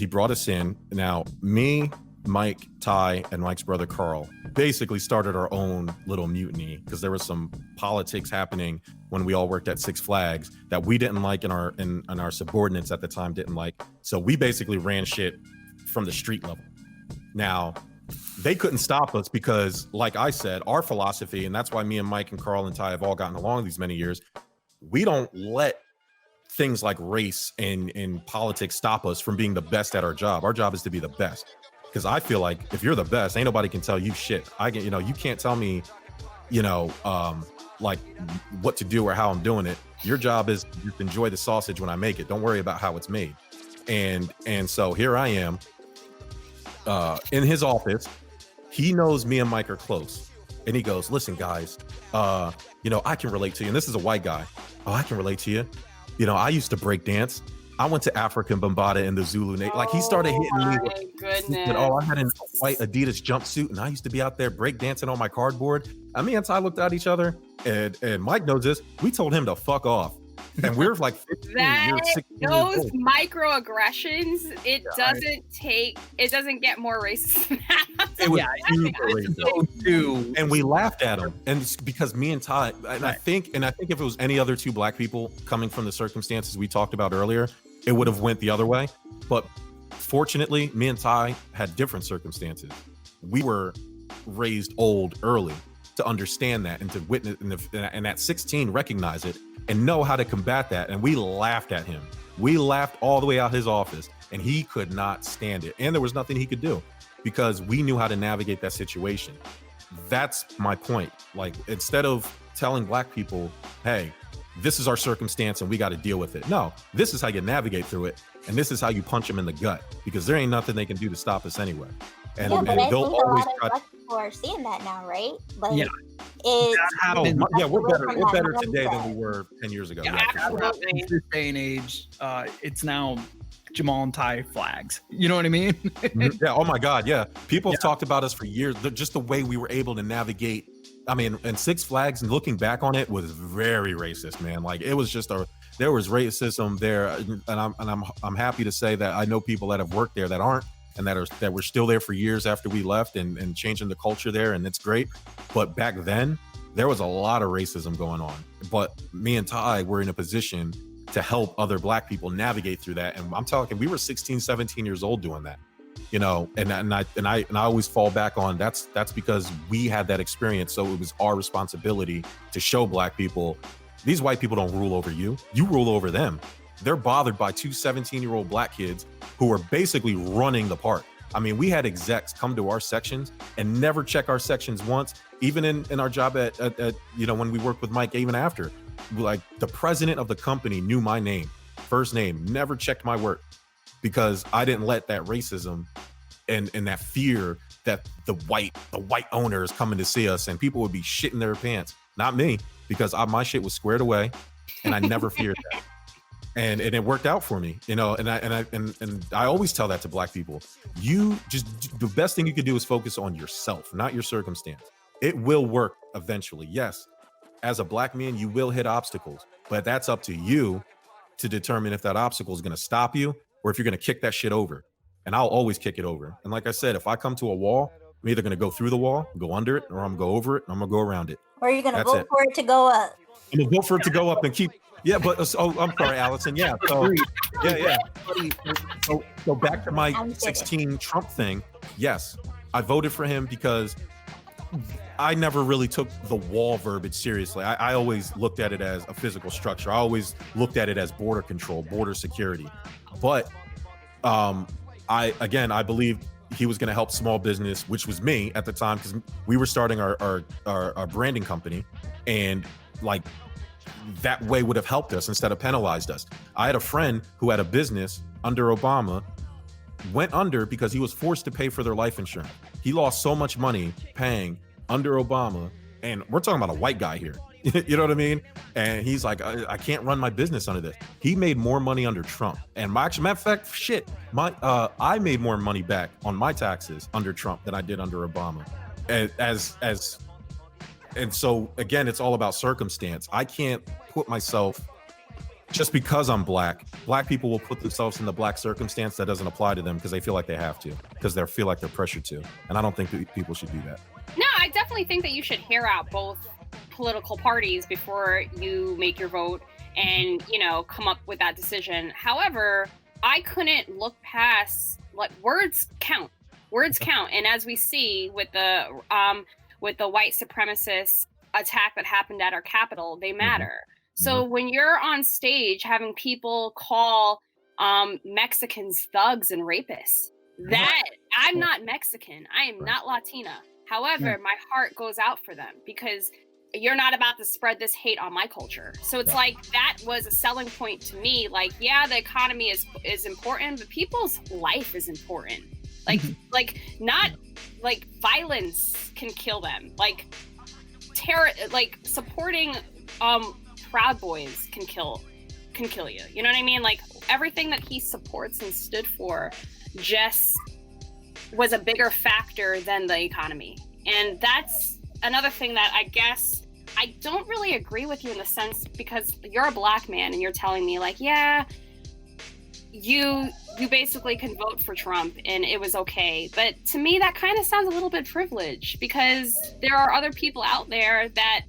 brought us in. Now, me, Mike, Ty, and Mike's brother Carl basically started our own little mutiny because there was some politics happening when we all worked at Six Flags that we didn't like and our subordinates at the time didn't like. So we basically ran shit from the street level. Now, they couldn't stop us because, like I said, our philosophy, and that's why me and Mike and Carl and Ty have all gotten along these many years, we don't let things like race and politics stop us from being the best at our job. Our job is to be the best. Because I feel like if you're the best, ain't nobody can tell you shit. You can't tell me, like what to do or how I'm doing it. Your job is to just enjoy the sausage when I make it. Don't worry about how it's made. And so here I am in his office. He knows me and Mike are close. And he goes, listen, guys, I can relate to you. And this is a white guy. Oh, I can relate to you. I used to break dance. I went to African Bambaataa in the Zulu Nation. Like, he started hitting me with, I had a white Adidas jumpsuit, and I used to be out there break dancing on my cardboard. Me and Ty looked at each other, and Mike knows this. We told him to fuck off. And we're like 15 those microaggressions, it doesn't get more racist than that. It was racist. And we laughed at him. And it's because me and Ty, I think if it was any other two black people coming from the circumstances we talked about earlier, it would have went the other way. But fortunately, me and Ty had different circumstances. We were raised old early to understand that and to witness, and at 16 recognize it and know how to combat that. And we laughed at him. We laughed all the way out his office, and he could not stand it. And there was nothing he could do because we knew how to navigate that situation. That's my point. Like, instead of telling black people, hey, this is our circumstance and we got to deal with it. No, this is how you navigate through it. And this is how you punch them in the gut, because there ain't nothing they can do to stop us anyway. And, but I think they'll a always lot of try. black people are seeing that now, right? Like, Yeah. We're better today than we were 10 years ago. Yeah, Yeah, for sure. absolutely. In this day and age, it's now Jamal and Ty flags. You know what I mean? Yeah. Oh my God. Yeah. People have talked about us for years. Just the way we were able to navigate. I mean, and Six Flags, and looking back on it, was very racist, man. Like, it was just there was racism there, and I'm happy to say that I know people that have worked there that aren't, and that were still there for years after we left, and changing the culture there, and it's great. But back then, there was a lot of racism going on. But me and Ty were in a position to help other black people navigate through that. And I'm talking, we were 16, 17 years old doing that, and I always fall back on that's because we had that experience. So it was our responsibility to show black people, these white people don't rule over you. You rule over them. They're bothered by two 17-year-old black kids who are basically running the park. I mean, we had execs come to our sections and never check our sections once, even in our job at when we worked with Mike, even after. Like, the president of the company knew my name, first name, never checked my work, because I didn't let that racism and that fear that the white owner is coming to see us and people would be shitting their pants. Not me, because my shit was squared away and I never feared that. And it worked out for me, and I always tell that to black people. The best thing you can do is focus on yourself, not your circumstance. It will work eventually. Yes, as a black man, you will hit obstacles, but that's up to you to determine if that obstacle is going to stop you or if you're going to kick that shit over. And I'll always kick it over. And like I said, if I come to a wall, I'm either going to go through the wall, go under it, or I'm going to go over it, and I'm going to go around it. Or you're going to vote for it to go up. I'm going to vote for it to go up and keep. Yeah, but I'm sorry, Allison. Yeah, so yeah. So back to my 16 Trump thing. Yes, I voted for him because I never really took the wall verbiage seriously. I always looked at it as a physical structure. I always looked at it as border control, border security. But I believed he was going to help small business, which was me at the time, because we were starting our branding company, and like, that way would have helped us instead of penalized us. I had a friend who had a business under Obama, went under because he was forced to pay for their life insurance. He lost so much money paying under Obama, and we're talking about a white guy here. You know what I mean? And he's like, I can't run my business under this. He made more money under Trump. And matter of fact, I made more money back on my taxes under Trump than I did under Obama. And so, again, it's all about circumstance. I can't put myself, just because I'm black people will put themselves in the black circumstance that doesn't apply to them because they feel like they have to, because they feel like they're pressured to. And I don't think that people should do that. No, I definitely think that you should hear out both political parties before you make your vote and, come up with that decision. However, I couldn't look past, like, words count. And as we see with the white supremacist attack that happened at our Capitol, they matter. Mm-hmm. So when you're on stage having people call Mexicans thugs and rapists, that I'm not Mexican, I am not Latina. However, my heart goes out for them because you're not about to spread this hate on my culture. So it's like that was a selling point to me. Like, yeah, the economy is important, but people's life is important. Like not like violence can kill them. Like terror, like supporting Proud Boys can kill you. You know what I mean? Like everything that he supports and stood for just was a bigger factor than the economy. And that's another thing that I guess I don't really agree with you in the sense, because you're a black man and you're telling me like, yeah, you basically can vote for Trump and it was okay. But to me, that kind of sounds a little bit privileged, because there are other people out there that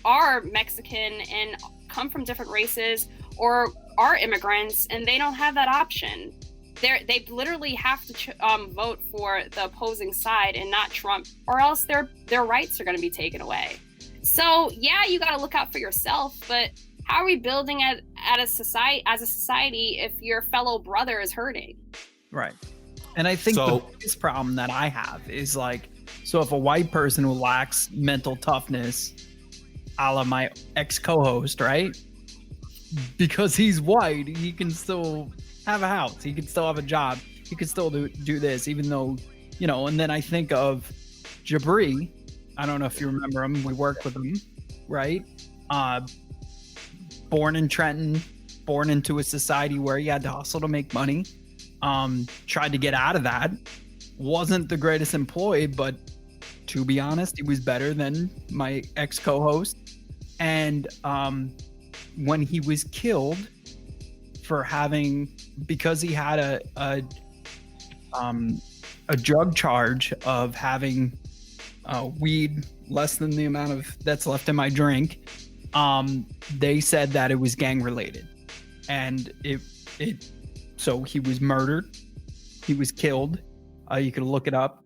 are Mexican and come from different races or are immigrants, and they don't have that option. They literally have to vote for the opposing side and not Trump, or else their rights are going to be taken away. So yeah, you got to look out for yourself, but how are we building as a society if your fellow brother is hurting? Right. And I think the biggest problem that I have is like, so if a white person who lacks mental toughness, a la my ex co-host, right? Because he's white, he can still have a house, he can still have a job, he can still do this, even though, you know. And then I think of Jabri. I don't know if you remember him. We worked with him, right? Born in Trenton, born into a society where he had to hustle to make money. Tried to get out of that. Wasn't the greatest employee, but to be honest, he was better than my ex co-host. And when he was killed because he had a drug charge of having weed less than the amount that's left in my drink, they said that it was gang related, and so he was murdered, he was killed. You can look it up.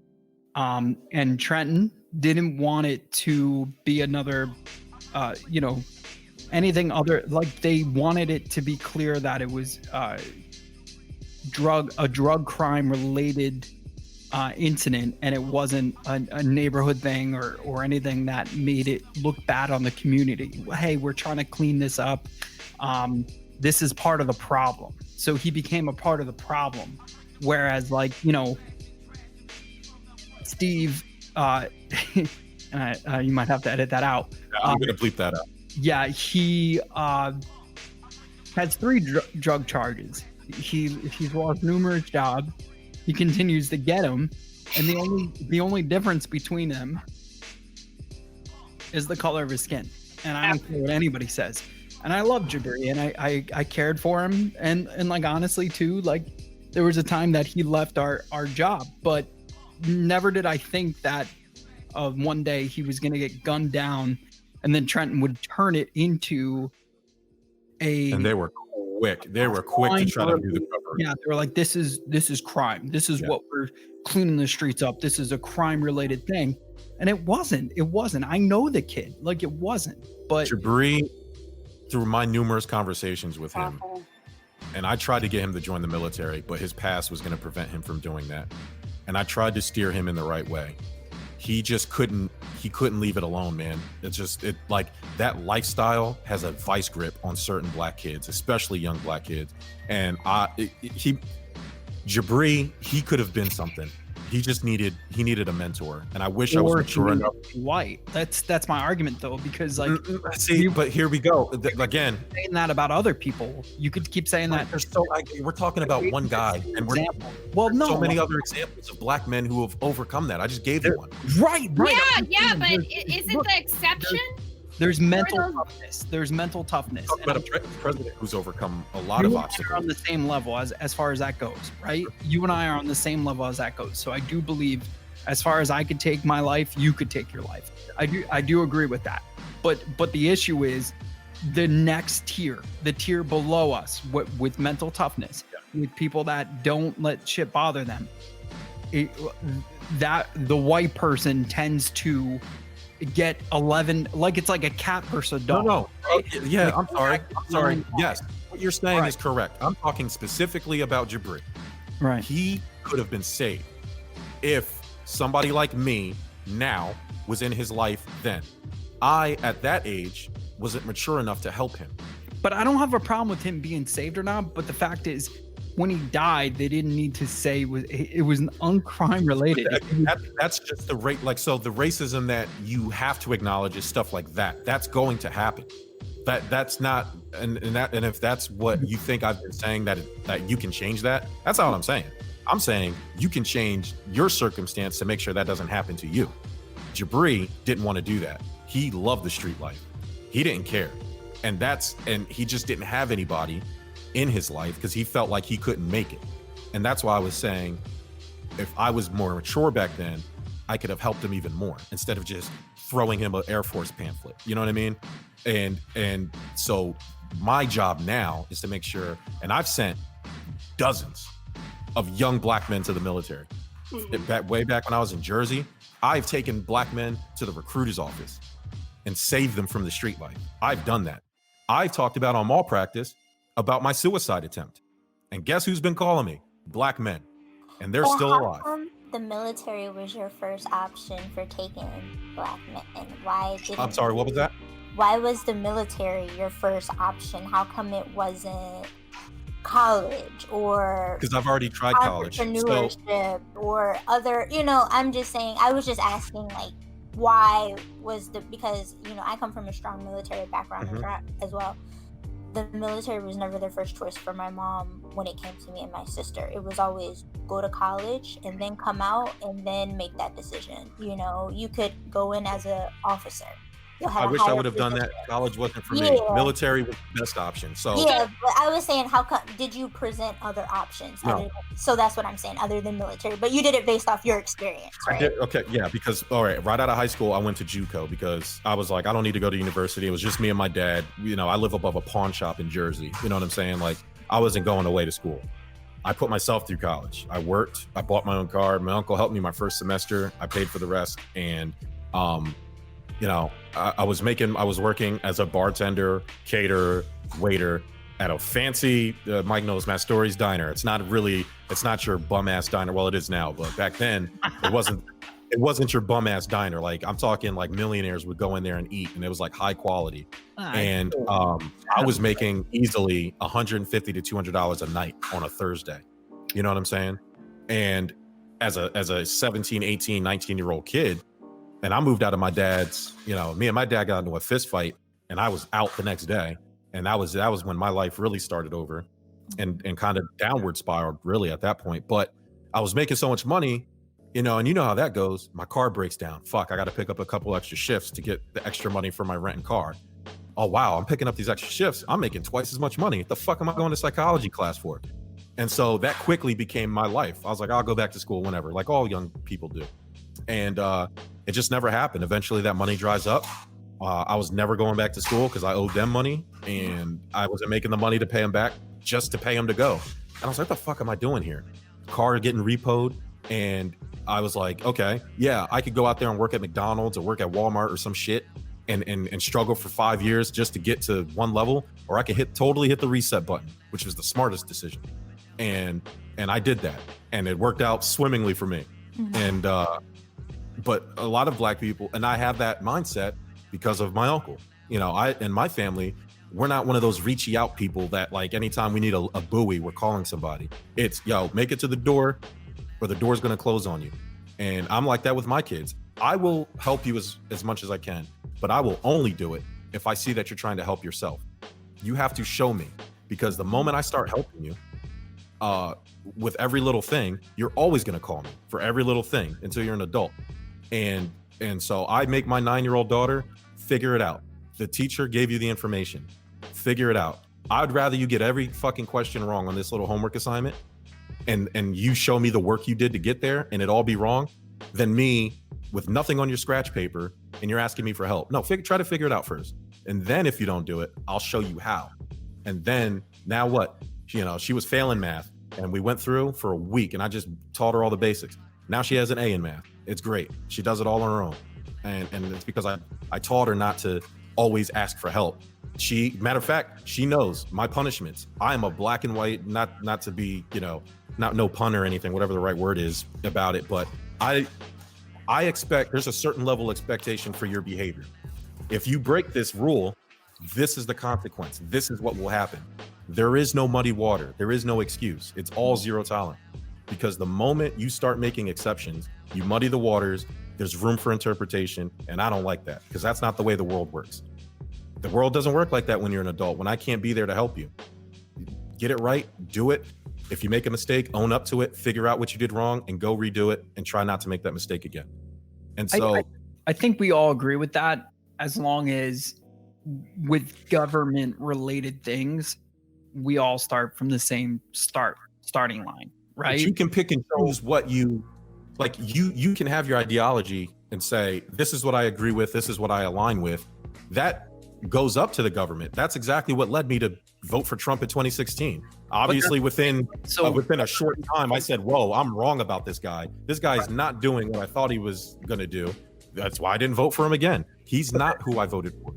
And Trenton didn't want it to be another anything other, like they wanted it to be clear that it was a drug crime related incident, and it wasn't a neighborhood thing or anything that made it look bad on the community. Hey, we're trying to clean this up. This is part of the problem. So he became a part of the problem. Whereas, like, you know, Steve, and you might have to edit that out. Yeah, I'm going to bleep that out. Yeah, he has 3 drug charges. He's lost numerous jobs. He continues to get them, and the only difference between them is the color of his skin. And I don't care what anybody says. And I love Jabri, and I cared for him, and like honestly too, like there was a time that he left our job, but never did I think that one day he was gonna get gunned down, and then Trenton would turn it into a. And they were quick. They were quick to try to do the cover. Yeah, they were like, "This is crime. This is what we're cleaning the streets up. This is a crime-related thing," and it wasn't. It wasn't. I know the kid. Like it wasn't. But Jabri, through my numerous conversations with him, and I tried to get him to join the military, but his past was going to prevent him from doing that. And I tried to steer him in the right way. He just couldn't. He couldn't leave it alone, man. It's like that lifestyle has a vice grip on certain black kids, especially young black kids. And Jabri, he could have been something. He needed a mentor, and I wish I was mature enough. White. That's my argument though, because like but here we go again. Saying that about other people, you could keep saying that. We're talking about one guy, and so many other examples of black men who have overcome that. I just gave you one. Right. Yeah, but isn't the exception? There's mental toughness. There's mental toughness. Talk about a president who's overcome a lot of obstacles. We're on the same level as far as that goes, right? You and I are on the same level as that goes. So I do believe, as far as I could take my life, you could take your life. I do agree with that. But the issue is the next tier, the tier below us, with mental toughness, with people that don't let shit bother them. That the white person tends to get 11, like it's like a cat versus a dog. No. Right? Yeah, I'm sorry. Yes, what you're saying is correct. I'm talking specifically about Jabri. Right. He could have been saved if somebody like me now was in his life then. I, at that age, wasn't mature enough to help him. But I don't have a problem with him being saved or not. But the fact is, when he died, they didn't need to say it was uncrime related. That's just the rate. Like, so the racism that you have to acknowledge is stuff like that. That's going to happen. That's not, and if that's what you think I've been saying, that you can change that, that's not what I'm saying. I'm saying you can change your circumstance to make sure that doesn't happen to you. Jabri didn't want to do that. He loved the street life. He didn't care. And he just didn't have anybody in his life because he felt like he couldn't make it. And that's why I was saying, if I was more mature back then, I could have helped him even more instead of just throwing him an Air Force pamphlet. You know what I mean? And so my job now is to make sure, and I've sent dozens of young black men to the military. Way back when I was in Jersey, I've taken black men to the recruiter's office and saved them from the street life. I've done that. I've talked about on Molpractice about my suicide attempt. And guess who's been calling me? Black men. And they're still alive. The military was your first option for taking black men. Why didn't I'm sorry, what was that? Why was the military your first option? How come it wasn't college or because I've already tried college, entrepreneurship or other, I'm just saying, I was just asking, like, why was because I come from a strong military background as well. The military was never the first choice for my mom when it came to me and my sister. It was always go to college and then come out and then make that decision. You could go in as an officer. I wish I would have done that. College wasn't for me. Military was the best option. So yeah, but I was saying, how come did you present other options? No. So that's what I'm saying, other than military. But you did it based off your experience, right? I did, okay, yeah, because right out of high school, I went to JUCO because I was like, I don't need to go to university. It was just me and my dad. I live above a pawn shop in Jersey. You know what I'm saying? Like, I wasn't going away to school. I put myself through college. I worked. I bought my own car. My uncle helped me my first semester. I paid for the rest, and I was working as a bartender, caterer, waiter at a fancy, Mike knows, Mastori's diner. It's not your bum ass diner. Well, it is now, but back then it wasn't your bum ass diner. Like, I'm talking like millionaires would go in there and eat, and it was like high quality. And I was making easily $150 to $200 a night on a Thursday. You know what I'm saying? And as a 17, 18, 19-year-old kid, and I moved out of my dad's, me and my dad got into a fist fight, and I was out the next day. And that was when my life really started over and kind of downward spiraled really at that point. But I was making so much money, and you know how that goes. My car breaks down. Fuck, I got to pick up a couple extra shifts to get the extra money for my rent and car. Oh, wow, I'm picking up these extra shifts. I'm making twice as much money. What the fuck am I going to psychology class for? And so that quickly became my life. I was like, I'll go back to school whenever, like all young people do. And it just never happened. Eventually that money dries up. I was never going back to school because I owed them money, and I wasn't making the money to pay them back just to pay them to go. And I was like, what the fuck am I doing here? Car getting repoed. And I was like, okay, yeah, I could go out there and work at McDonald's or work at Walmart or some shit and struggle for 5 years just to get to one level, or I could totally hit the reset button, which was the smartest decision. And I did that, and it worked out swimmingly for me. And but a lot of black people, and I have that mindset because of my uncle. I and my family, we're not one of those reachy out people that, like, anytime we need a buoy, we're calling somebody. It's, yo, make it to the door or the door's gonna close on you. And I'm like that with my kids. I will help you as much as I can, but I will only do it if I see that you're trying to help yourself. You have to show me, because the moment I start helping you with every little thing, you're always gonna call me for every little thing until you're an adult. And so I make my 9-year-old daughter figure it out. The teacher gave you the information. Figure it out. I'd rather you get every fucking question wrong on this little homework assignment and you show me the work you did to get there and it all be wrong than me with nothing on your scratch paper and you're asking me for help. No, try to figure it out first. And then if you don't do it, I'll show you how. And then now what? She was failing math, and we went through for a week and I just taught her all the basics. Now she has an A in math. It's great. She does it all on her own. And it's because I taught her not to always ask for help. Matter of fact, she knows my punishments. I am a black and white, not to be, not no pun or anything, whatever the right word is about it. But I expect there's a certain level of expectation for your behavior. If you break this rule, this is the consequence. This is what will happen. There is no muddy water. There is no excuse. It's all zero tolerance. Because the moment you start making exceptions, you muddy the waters, there's room for interpretation. And I don't like that, because that's not the way the world works. The world doesn't work like that when you're an adult, when I can't be there to help you. Get it right, do it. If you make a mistake, own up to it, figure out what you did wrong, and go redo it, and try not to make that mistake again. And so I think we all agree with that, as long as with government related things, we all start from the same starting line, right? But you can pick and choose what you like. You can have your ideology and say, this is what I agree with, this is what I align with. That goes up to the government. That's exactly what led me to vote for Trump in 2016. Obviously, within a short time, I said, whoa, I'm wrong about this guy. This guy's not doing what I thought he was going to do. That's why I didn't vote for him again. He's not who I voted for.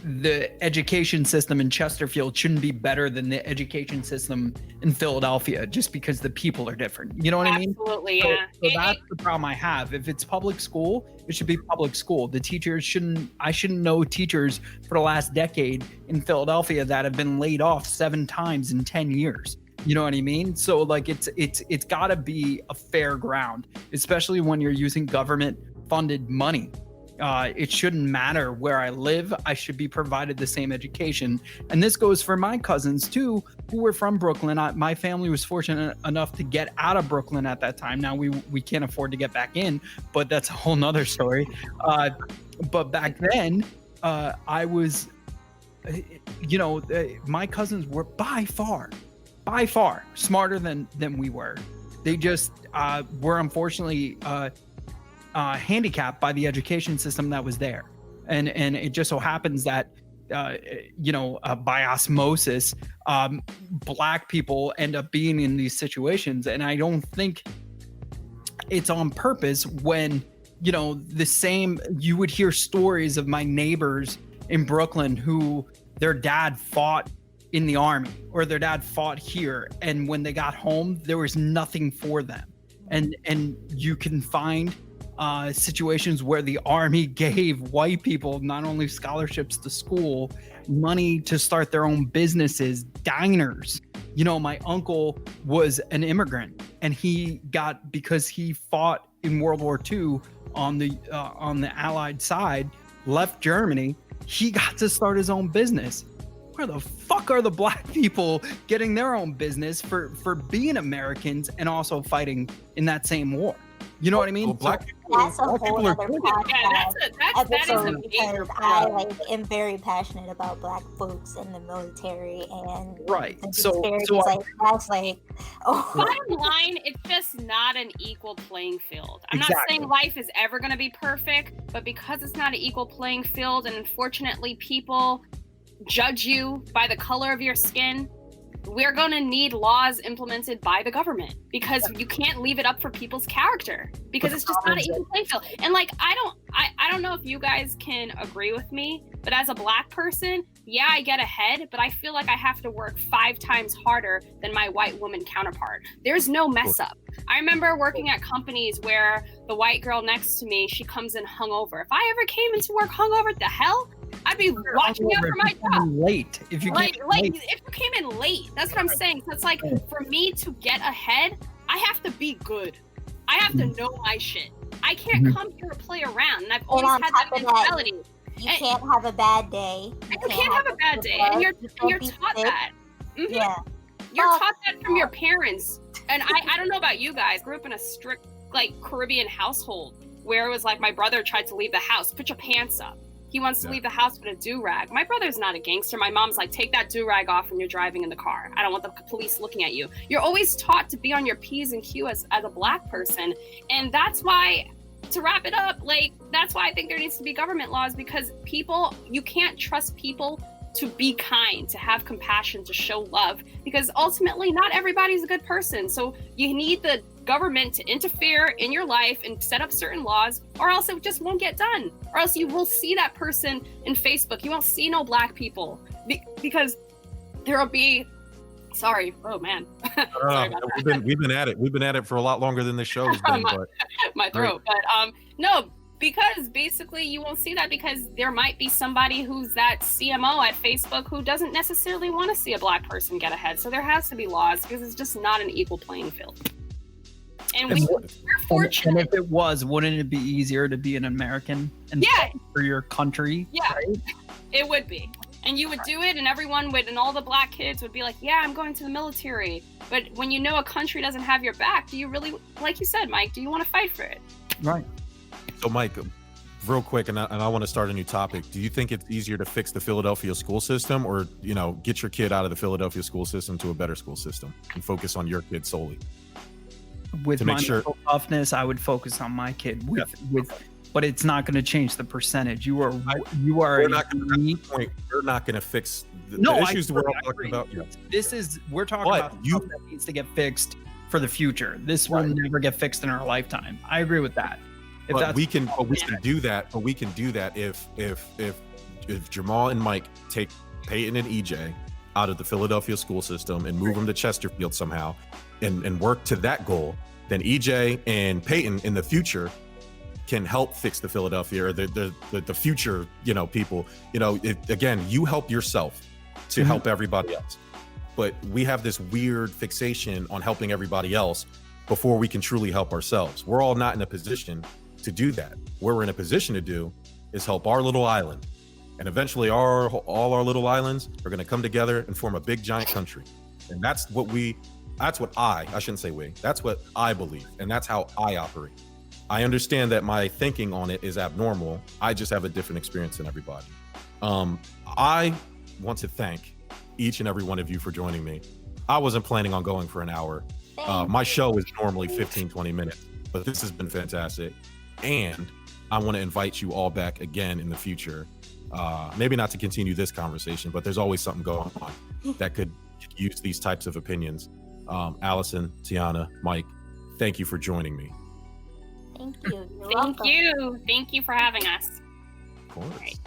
The education system in Chesterfield shouldn't be better than the education system in Philadelphia, just because the people are different. You know what I mean? Absolutely, So, yeah. so that's the problem I have. If it's public school, it should be public school. The teachers I shouldn't know teachers for the last decade in Philadelphia that have been laid off 7 times in 10 years. You know what I mean? So like it's got to be a fair ground, especially when you're using government funded money. It shouldn't matter where I live. I should be provided the same education. And this goes for my cousins too, who were from Brooklyn. My family was fortunate enough to get out of Brooklyn at that time. Now we can't afford to get back in, but that's a whole nother story. But back then, I was, my cousins were by far smarter than we were. They just were unfortunately handicapped by the education system that was there, and it just so happens that by osmosis, Black people end up being in these situations. And I don't think it's on purpose. When you would hear stories of my neighbors in Brooklyn who their dad fought in the army, or their dad fought here, and when they got home there was nothing for them. And you can find situations where the army gave white people not only scholarships to school, money to start their own businesses, diners. My uncle was an immigrant, and because he fought in World War II on the Allied side, left Germany, he got to start his own business. Where the fuck are the Black people getting their own business for being Americans and also fighting in that same war? You know what I mean? Well, Black people, That's a whole other podcast. Yeah, that is a episode, major because I am very passionate about Black folks in the military, and Right. the So disparities, oh. Bottom line, it's just not an equal playing field. I'm not Exactly. saying life is ever going to be perfect, but because it's not an equal playing field, and unfortunately people judge you by the color of your skin, we're going to need laws implemented by the government, because you can't leave it up for people's character, because it's just not an equal playing field. And like, I don't know if you guys can agree with me, but as a Black person, yeah, I get ahead, but I feel like I have to work 5 times harder than my white woman counterpart. There's no mess up. I remember working at companies where the white girl next to me, she comes in hungover. If I ever came into work hungover, what the hell? I'd be watching out for my job. Late. If you Like late. if you came in late, that's what I'm saying. So it's like, for me to get ahead, I have to be good. I have to know my shit. I can't come here to play around. And I've always on had top that of that, mentality. You can't have a bad day. You can't have a bad day, and you're taught that. Mhm. Yeah. You're taught that from your parents. And I don't know about you guys. I grew up in a strict Caribbean household where it was like, my brother tried to leave the house, put your pants up. He wants to leave the house with a do-rag. My brother's not a gangster. My mom's like, take that do-rag off when you're driving in the car. I don't want the police looking at you. You're always taught to be on your P's and Q's as a Black person. And that's why, to wrap it up, that's why I think there needs to be government laws, because you can't trust people to be kind, to have compassion, to show love, because ultimately not everybody's a good person. So you need the government to interfere in your life and set up certain laws, or else it just won't get done. Or else you will see that person in Facebook. You won't see no Black people because there will be. Sorry. Oh man. Sorry about we've been at it. We've been at it for a lot longer than this show has been. my throat. But no, Because basically you won't see that, because there might be somebody who's that CMO at Facebook who doesn't necessarily want to see a black person get ahead. So there has to be laws, because it's just not an equal playing field. And we're fortunate. And if it was, wouldn't it be easier to be an American and Yeah. for your country? Yeah, right? It would be. And you would do it, and everyone would, and all the black kids would be like, yeah, I'm going to the military. But when you know a country doesn't have your back, do you really, like you said, Mike, do you want to fight for it? Right. So, Mike, real quick, and I want to start a new topic. Do you think it's easier to fix the Philadelphia school system, or get your kid out of the Philadelphia school system to a better school system and focus on your kid solely? With To my make sure- mental toughness, I would focus on my kid. But it's not going to change the percentage. You are We're not going to fix the issues we're all talking about. We're talking But about stuff that needs to get fixed for the future. This will never get fixed in our lifetime. I agree with that. But we can do that if Jamal and Mike take Peyton and EJ out of the Philadelphia school system and move them to Chesterfield somehow and work to that goal, then EJ and Peyton in the future can help fix the Philadelphia or the future, people. Again, you help yourself to help everybody else. But we have this weird fixation on helping everybody else before we can truly help ourselves. We're all not in a position to do that. What we're in a position to do is help our little island. And eventually all our little islands are going to come together and form a big giant country. And that's what I shouldn't say we, that's what I believe. And that's how I operate. I understand that my thinking on it is abnormal. I just have a different experience than everybody. I want to thank each and every one of you for joining me. I wasn't planning on going for an hour. My show is normally 15, 20 minutes, but this has been fantastic. And I want to invite you all back again in the future. Maybe not to continue this conversation, but there's always something going on that could use these types of opinions. Allison, Tiana, Mike, thank you for joining me. Thank you. You're Thank welcome. you. Thank you for having us. Of course. Right.